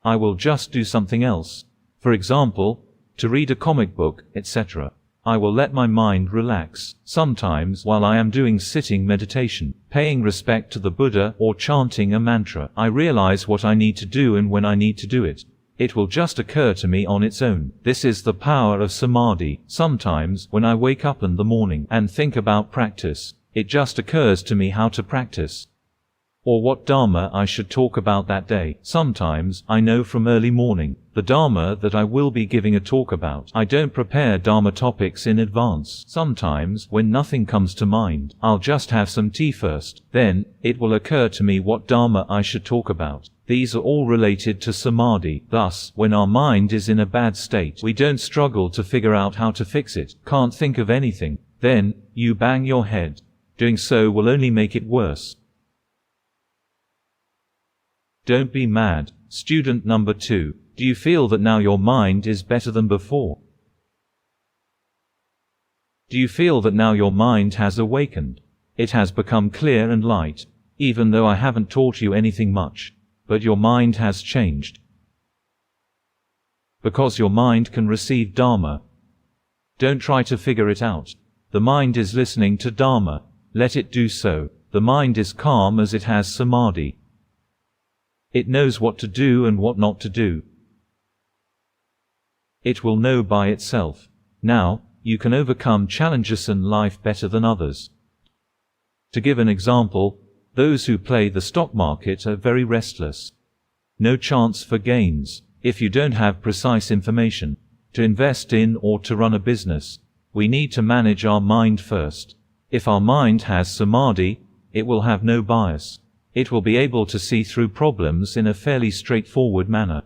I will just do something else. For example, to read a comic book, etc. I will let my mind relax. Sometimes while I am doing sitting meditation, paying respect to the Buddha or chanting a mantra, I realize what I need to do and when I need to do it. It will just occur to me on its own. This is the power of samadhi. Sometimes when I wake up in the morning and think about practice, it just occurs to me how to practice, or what Dharma I should talk about that day. Sometimes, I know from early morning, the Dharma that I will be giving a talk about. I don't prepare Dharma topics in advance. Sometimes, when nothing comes to mind, I'll just have some tea first. Then, it will occur to me what Dharma I should talk about. These are all related to samadhi. Thus, when our mind is in a bad state, we don't struggle to figure out how to fix it. Can't think of anything. Then, you bang your head. Doing so will only make it worse. Don't be mad. Student number 2. Do you feel that now your mind is better than before? Do you feel that now your mind has awakened? It has become clear and light, even though I haven't taught you anything much, but your mind has changed. Because your mind can receive Dharma. Don't try to figure it out. The mind is listening to Dharma. Let it do so. The mind is calm as it has samadhi. It knows what to do and what not to do. It will know by itself. Now, you can overcome challenges in life better than others. To give an example, those who play the stock market are very restless. No chance for gains. If you don't have precise information to invest in or to run a business, we need to manage our mind first. If our mind has samadhi, it will have no bias. It will be able to see through problems in a fairly straightforward manner.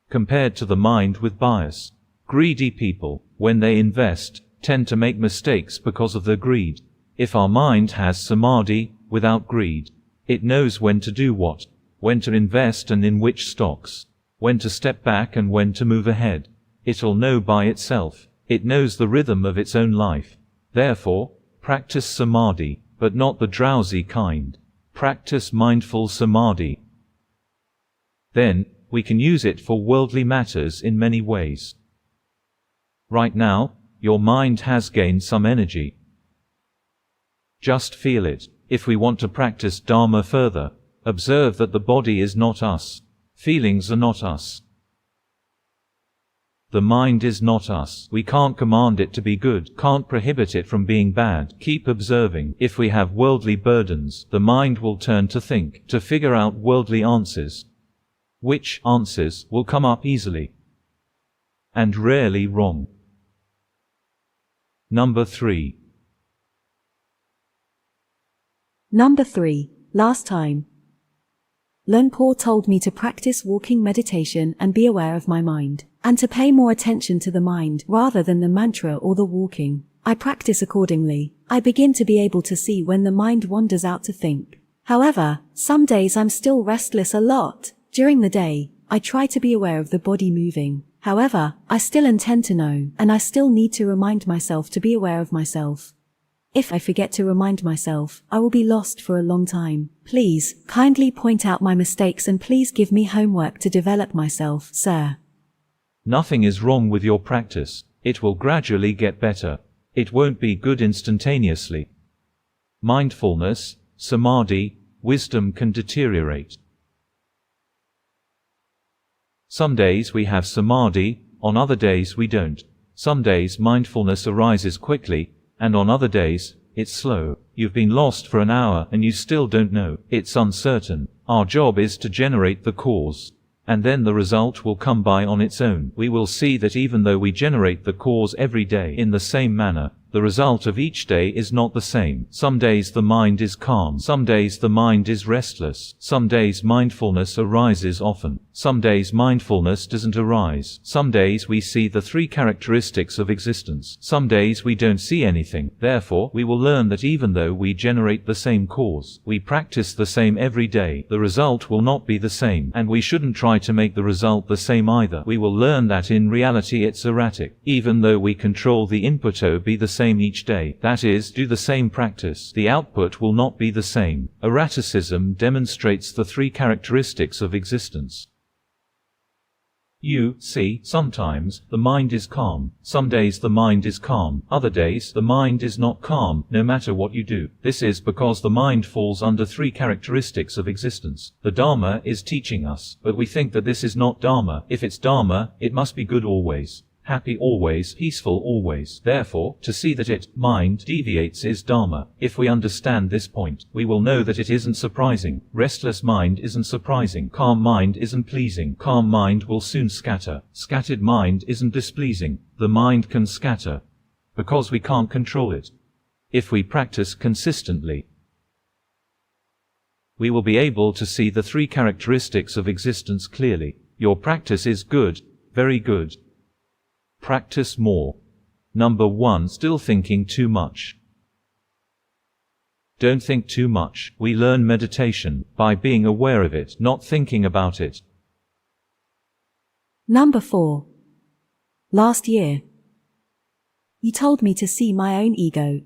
Compared to the mind with bias, greedy people, when they invest, tend to make mistakes because of their greed. If our mind has samadhi, without greed, it knows when to do what, when to invest and in which stocks, when to step back and when to move ahead. It'll know by itself. It knows the rhythm of its own life. Therefore, practice samadhi, but not the drowsy kind. Practice mindful samadhi. Then, we can use it for worldly matters in many ways. Right now, your mind has gained some energy. Just feel it. If we want to practice Dharma further, observe that the body is not us. Feelings are not us. The mind is not us. We can't command it to be good, can't prohibit it from being bad. Keep observing. If we have worldly burdens, the mind will turn to think, to figure out worldly answers. Which answers will come up easily and rarely wrong. Number 3. Number 3. Last time, Luangpu told me to practice walking meditation and be aware of my mind, and to pay more attention to the mind rather than the mantra or the walking. I practice accordingly. I begin to be able to see when the mind wanders out to think. However, some days I'm still restless a lot. During the day, I try to be aware of the body moving. However, I still intend to know, and I still need to remind myself to be aware of myself. If I forget to remind myself, I will be lost for a long time. Please, kindly point out my mistakes and please give me homework to develop myself, sir. Nothing is wrong with your practice. It will gradually get better. It won't be good instantaneously. Mindfulness, samadhi, wisdom can deteriorate. Some days we have samadhi, on other days we don't. Some days mindfulness arises quickly, and on other days, it's slow. You've been lost for an hour and you still don't know. It's uncertain. Our job is to generate the cause. And then the result will come by on its own. We will see that even though we generate the cause every day in the same manner, the result of each day is not the same. Some days the mind is calm. Some days the mind is restless. Some days mindfulness arises often. Some days mindfulness doesn't arise. Some days we see the three characteristics of existence. Some days we don't see anything. Therefore, we will learn that even though we generate the same cause, we practice the same every day, the result will not be the same, and we shouldn't try to make the result the same either. We will learn that in reality it's erratic. Even though we control the input be the same each day, that is, do the same practice, the output will not be the same. Erraticism demonstrates the three characteristics of existence. You see, sometimes the mind is calm. Some days the mind is calm. Other days the mind is not calm, no matter what you do. This is because the mind falls under three characteristics of existence. The Dharma is teaching us, but we think that this is not Dharma. If it's Dharma, it must be good always, happy always, peaceful always. Therefore, to see that it, mind, deviates is Dharma. If we understand this point, we will know that it isn't surprising. Restless mind isn't surprising. Calm mind isn't pleasing. Calm mind will soon scatter. Scattered mind isn't displeasing. The mind can scatter because we can't control it. If we practice consistently, we will be able to see the three characteristics of existence clearly. Your practice is good, very good. Practice more. Number 1. Still thinking too much. Don't think too much. We learn meditation by being aware of it, not thinking about it. Number 4. Last year, you told me to see my own ego.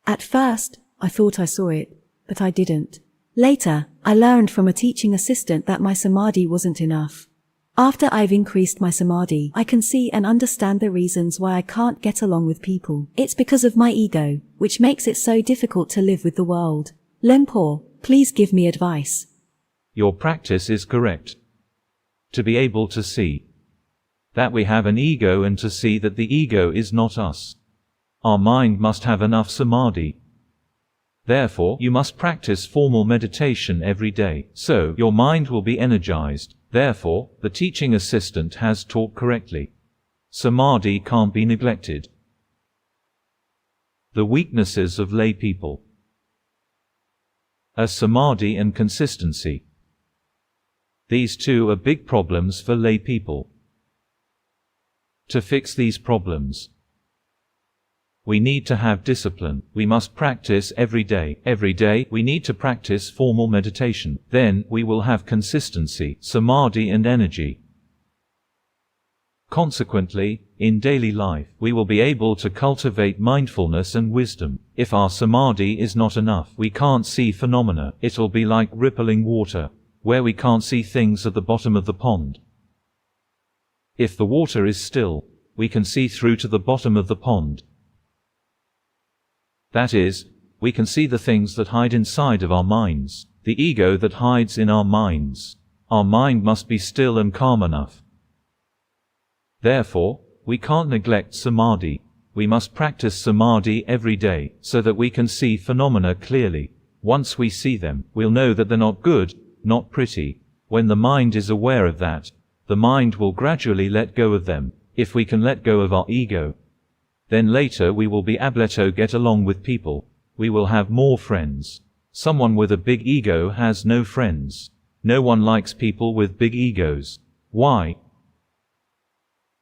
At first, I thought I saw it, but I didn't. Later, I learned from a teaching assistant that my samadhi wasn't enough. After I've increased my samadhi, I can see and understand the reasons why I can't get along with people. It's because of my ego, which makes it so difficult to live with the world. Luangpu, please give me advice. Your practice is correct. To be able to see that we have an ego and to see that the ego is not us. Our mind must have enough samadhi. Therefore, you must practice formal meditation every day, so your mind will be energized. Therefore, the teaching assistant has taught correctly. Samadhi can't be neglected. The weaknesses of lay people. Samadhi and consistency. These two are big problems for lay people. To fix these problems, we need to have discipline. We must practice every day. Every day, we need to practice formal meditation. Then, we will have consistency, samadhi and energy. Consequently, in daily life, we will be able to cultivate mindfulness and wisdom. If our samadhi is not enough, we can't see phenomena. It'll be like rippling water, where we can't see things at the bottom of the pond. If the water is still, we can see through to the bottom of the pond. That is, we can see the things that hide inside of our minds, the ego that hides in our minds. Our mind must be still and calm enough. Therefore, we can't neglect samadhi. We must practice samadhi every day, so that we can see phenomena clearly. Once we see them, we'll know that they're not good, not pretty. When the mind is aware of that, the mind will gradually let go of them. If we can let go of our ego, then later we will be able to get along with people. We will have more friends. Someone with a big ego has no friends. No one likes people with big egos. Why?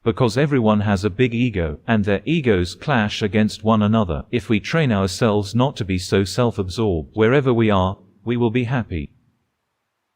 Because everyone has a big ego, and their egos clash against one another. If we train ourselves not to be so self-absorbed, wherever we are, we will be happy.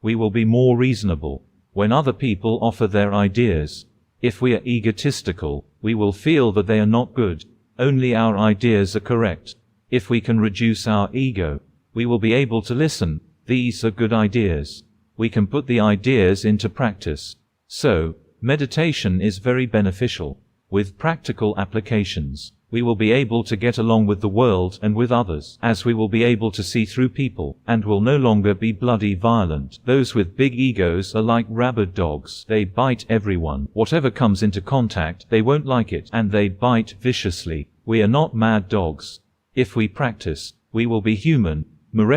We will be more reasonable. When other people offer their ideas, if we are egotistical, we will feel that they are not good. Only our ideas are correct. If we can reduce our ego, we will be able to listen. These are good ideas. We can put the ideas into practice. So, meditation is very beneficial. With practical applications, we will be able to get along with the world and with others, as we will be able to see through people, and will no longer be bloody violent. Those with big egos are like rabid dogs. They bite everyone. Whatever comes into contact, they won't like it, and they bite viciously. We are not mad dogs. If we practice, we will be human,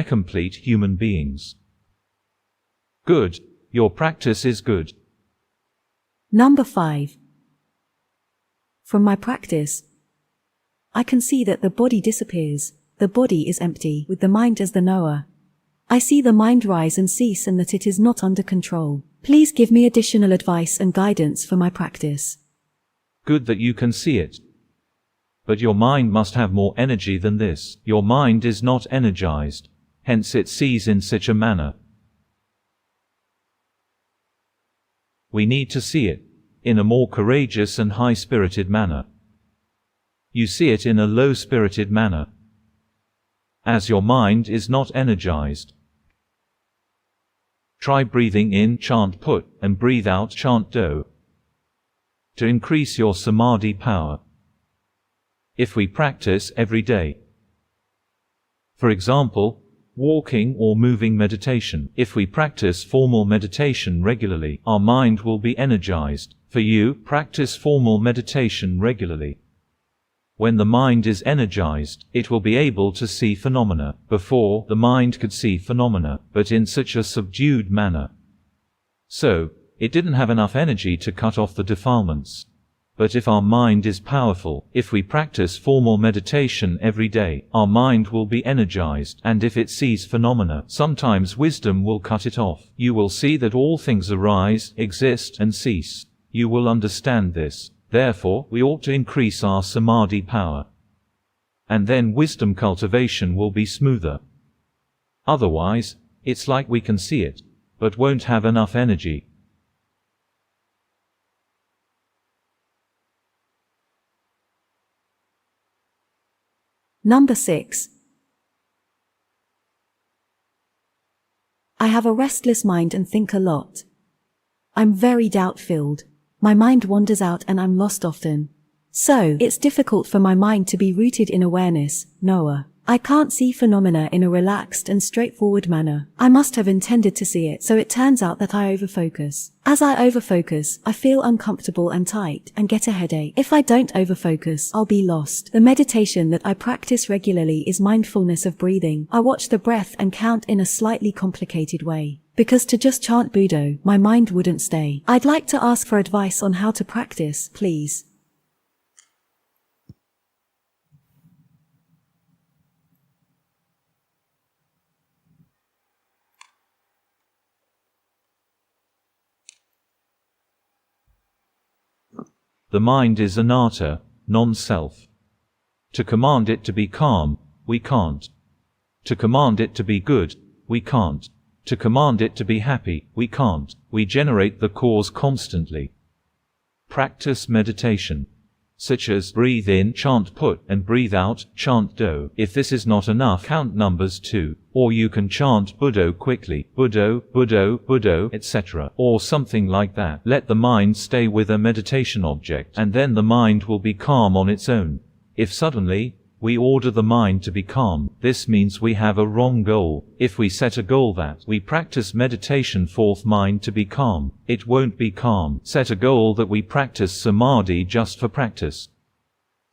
complete human beings. Good. Your practice is good. Number 5. From my practice, I can see that the body disappears. The body is empty, with the mind as the knower. I see the mind rise and cease and that it is not under control. Please give me additional advice and guidance for my practice. Good that you can see it. But your mind must have more energy than this. Your mind is not energized. Hence it sees in such a manner. We need to see it in a more courageous and high-spirited manner. You see it in a low-spirited manner, as your mind is not energized. Try breathing in chant put and breathe out chant do to increase your samadhi power. If we practice every day, for example, walking or moving meditation, if we practice formal meditation regularly, our mind will be energized. For you, practice formal meditation regularly. When the mind is energized, it will be able to see phenomena. Before, the mind could see phenomena, but in such a subdued manner. So, it didn't have enough energy to cut off the defilements. But if our mind is powerful, if we practice formal meditation every day, our mind will be energized, and if it sees phenomena, sometimes wisdom will cut it off. You will see that all things arise, exist, and cease. You will understand this. Therefore, we ought to increase our samadhi power. And then wisdom cultivation will be smoother. Otherwise, it's like we can see it, but won't have enough energy. Number 6. I have a restless mind and think a lot. I'm very doubt-filled. My mind wanders out and I'm lost often. So, it's difficult for my mind to be rooted in awareness, knower. I can't see phenomena in a relaxed and straightforward manner. I must have intended to see it, so it turns out that I overfocus. As I overfocus, I feel uncomfortable and tight and get a headache. If I don't overfocus, I'll be lost. The meditation that I practice regularly is mindfulness of breathing. I watch the breath and count in a slightly complicated way. Because to just chant Buddha, my mind wouldn't stay. I'd like to ask for advice on how to practice, please. The mind is anatta, non-self. To command it to be calm, we can't. To command it to be good, we can't. To command it to be happy, we can't. We generate the cause constantly. Practice meditation, such as breathe in chant put and breathe out chant do. If this is not enough, count numbers 2. Or you can chant Buddho quickly, Buddho, Buddho, Buddho, etc. Or something like that. Let the mind stay with a meditation object, and then the mind will be calm on its own. If suddenly, we order the mind to be calm, this means we have a wrong goal. If we set a goal that we practice meditation for the mind to be calm, it won't be calm. Set a goal that we practice samadhi just for practice,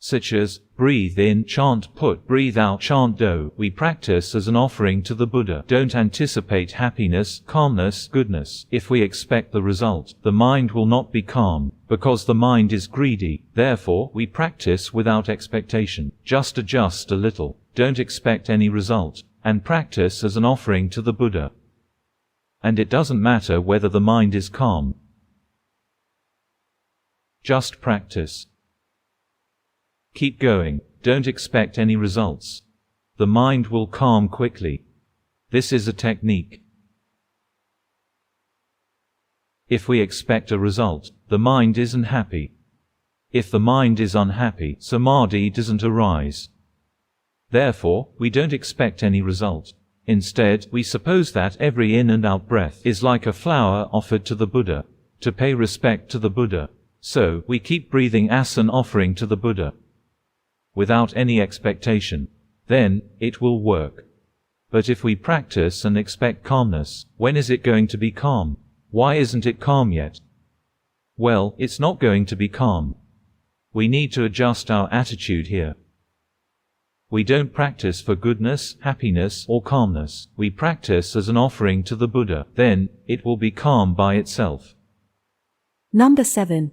such as breathe in chant put, breathe out chant do. We practice as an offering to the Buddha. Don't anticipate happiness, calmness, goodness. If we expect the result, the mind will not be calm, because the mind is greedy. Therefore, we practice without expectation. Just adjust a little. Don't expect any result, and practice as an offering to the Buddha. And it doesn't matter whether the mind is calm. Just practice. Keep going. Don't expect any results. The mind will calm quickly. This is a technique. If we expect a result, the mind isn't happy. If the mind is unhappy, samadhi doesn't arise. Therefore, we don't expect any result. Instead, we suppose that every in and out breath is like a flower offered to the Buddha, to pay respect to the Buddha. So, we keep breathing as an offering to the Buddha, without any expectation. Then, it will work. But if we practice and expect calmness, when is it going to be calm? Why isn't it calm yet? Well, it's not going to be calm. We need to adjust our attitude here. We don't practice for goodness, happiness, or calmness. We practice as an offering to the Buddha. Then, it will be calm by itself. Number 7.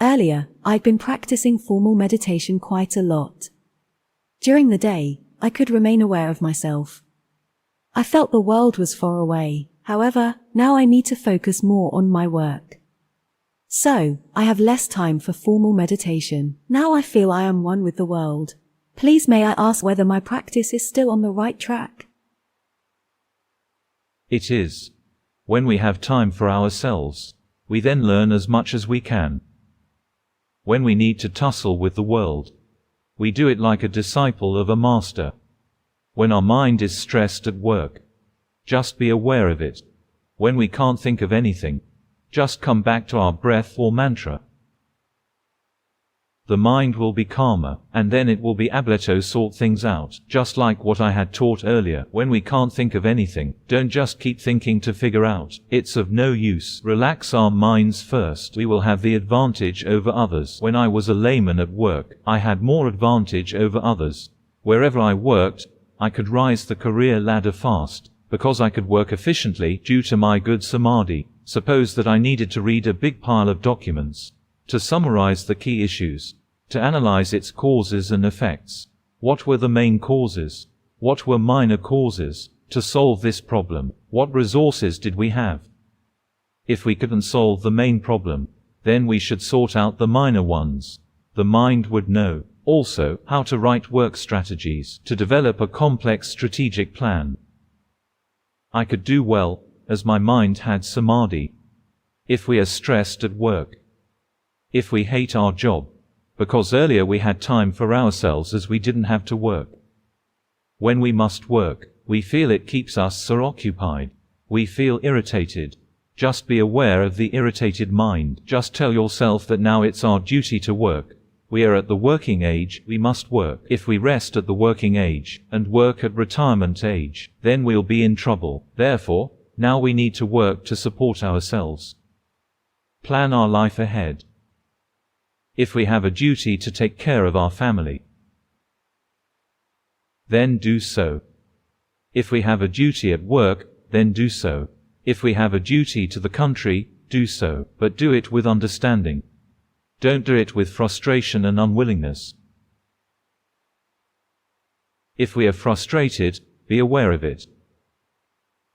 Earlier, I'd been practicing formal meditation quite a lot. During the day, I could remain aware of myself. I felt the world was far away. However, now I need to focus more on my work. So, I have less time for formal meditation. Now I feel I am one with the world. Please may I ask whether my practice is still on the right track? It is. When we have time for ourselves, we then learn as much as we can. When we need to tussle with the world, we do it like a disciple of a master. When our mind is stressed at work, just be aware of it. When we can't think of anything, just come back to our breath or mantra. The mind will be calmer, and then it will be able to sort things out, just like what I had taught earlier. When we can't think of anything, don't just keep thinking to figure out. It's of no use. Relax our minds first. We will have the advantage over others. When I was a layman at work, I had more advantage over others. Wherever I worked, I could rise the career ladder fast, because I could work efficiently due to my good samadhi. Suppose that I needed to read a big pile of documents, to summarize the key issues, to analyze its causes and effects. What were the main causes? What were minor causes? To solve this problem, what resources did we have? If we couldn't solve the main problem, then we should sort out the minor ones. The mind would know, also, how to write work strategies, to develop a complex strategic plan. I could do well, as my mind had samadhi. If we are stressed at work, if we hate our job, because earlier we had time for ourselves as we didn't have to work. When we must work, we feel it keeps us so occupied. We feel irritated. Just be aware of the irritated mind. Just tell yourself that now it's our duty to work. We are at the working age, we must work. If we rest at the working age, and work at retirement age, then we'll be in trouble. Therefore, now we need to work to support ourselves. Plan our life ahead. If we have a duty to take care of our family, then do so. If we have a duty at work, then do so. If we have a duty to the country, do so, but do it with understanding. Don't do it with frustration and unwillingness. If we are frustrated, be aware of it.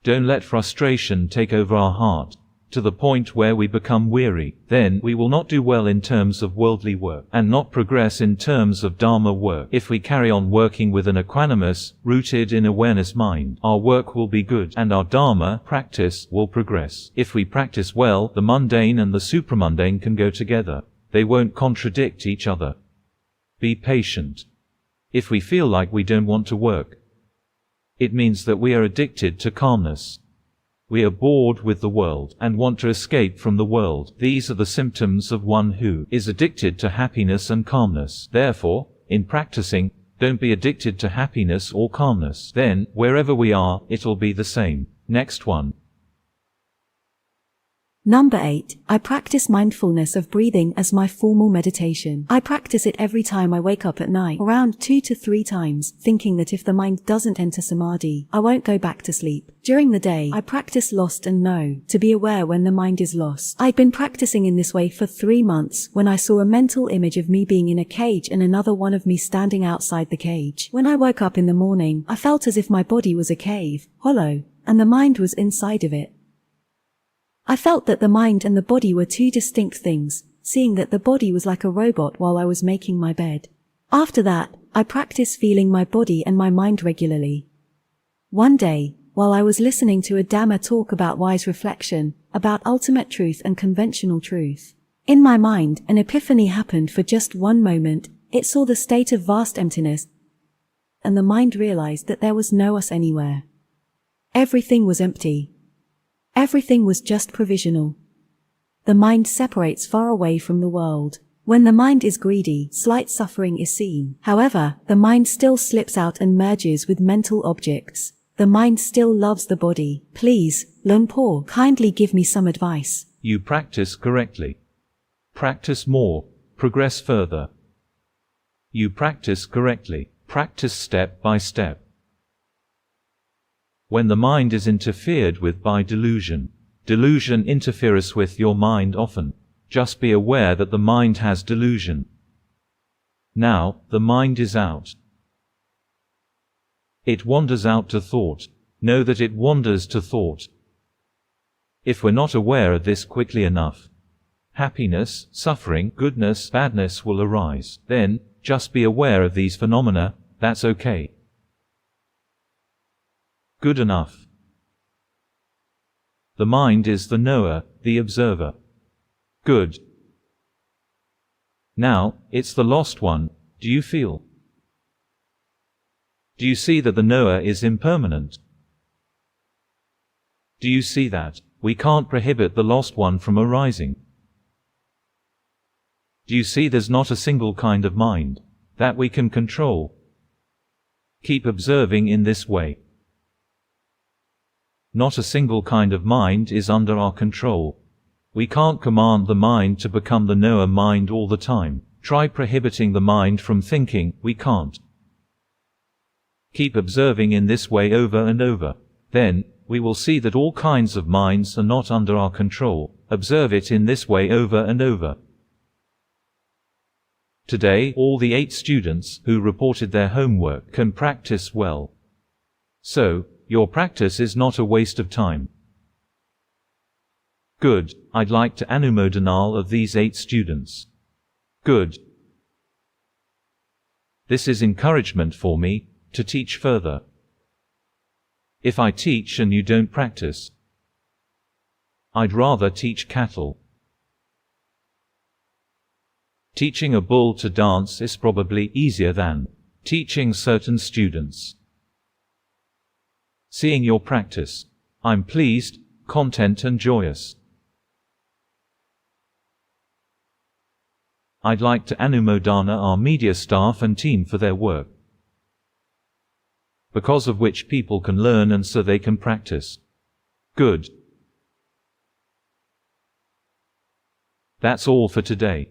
Don't let frustration take over our heart, to the point where we become weary. Then we will not do well in terms of worldly work, and not progress in terms of Dharma work. If we carry on working with an equanimous, rooted in awareness mind, our work will be good, and our Dharma practice will progress. If we practice well, the mundane and the supramundane can go together. They won't contradict each other. Be patient. If we feel like we don't want to work, it means that we are addicted to calmness. We are bored with the world, and want to escape from the world. These are the symptoms of one who is addicted to happiness and calmness. Therefore, in practicing, don't be addicted to happiness or calmness. Then, wherever we are, it'll be the same. Next one. Number 8. I practice mindfulness of breathing as my formal meditation. I practice it every time I wake up at night, around 2 to 3 times, thinking that if the mind doesn't enter samadhi, I won't go back to sleep. During the day, I practice lost and know, to be aware when the mind is lost. I'd been practicing in this way for 3 months, when I saw a mental image of me being in a cage and another one of me standing outside the cage. When I woke up in the morning, I felt as if my body was a cave, hollow, and the mind was inside of it. I felt that the mind and the body were 2 distinct things, seeing that the body was like a robot while I was making my bed. After that, I practiced feeling my body and my mind regularly. One day, while I was listening to a Dhamma talk about wise reflection, about ultimate truth and conventional truth. In my mind, an epiphany happened for just one moment. It saw the state of vast emptiness, and the mind realized that there was no us anywhere. Everything was empty. Everything was just provisional. The mind separates far away from the world. When the mind is greedy, slight suffering is seen. However, the mind still slips out and merges with mental objects. The mind still loves the body. Please, Luangpu, kindly give me some advice. You practice correctly. Practice more. Progress further. You practice correctly. Practice step by step. When the mind is interfered with by delusion, delusion interferes with your mind often. Just be aware that the mind has delusion. Now, the mind is out. It wanders out to thought. Know that it wanders to thought. If we're not aware of this quickly enough, happiness, suffering, goodness, badness will arise. Then, just be aware of these phenomena. That's okay. Good enough. The mind is the knower, the observer. Good. Now, it's the lost one. Do you feel? Do you see that the knower is impermanent? Do you see that we can't prohibit the lost one from arising? Do you see there's not a single kind of mind that we can control? Keep observing in this way. Not a single kind of mind is under our control. We can't command the mind to become the knower mind all the time. Try prohibiting the mind from thinking. We can't. Keep observing in this way over and over. Then, we will see that all kinds of minds are not under our control. Observe it in this way over and over. Today, all the 8 students who reported their homework can practice well. So, your practice is not a waste of time. Good. I'd like to anumodanal of these 8 students. Good. This is encouragement for me to teach further. If I teach and you don't practice, I'd rather teach cattle. Teaching a bull to dance is probably easier than teaching certain students. Seeing your practice, I'm pleased, content and joyous. I'd like to anumodana our media staff and team for their work, because of which people can learn and so they can practice. Good. That's all for today.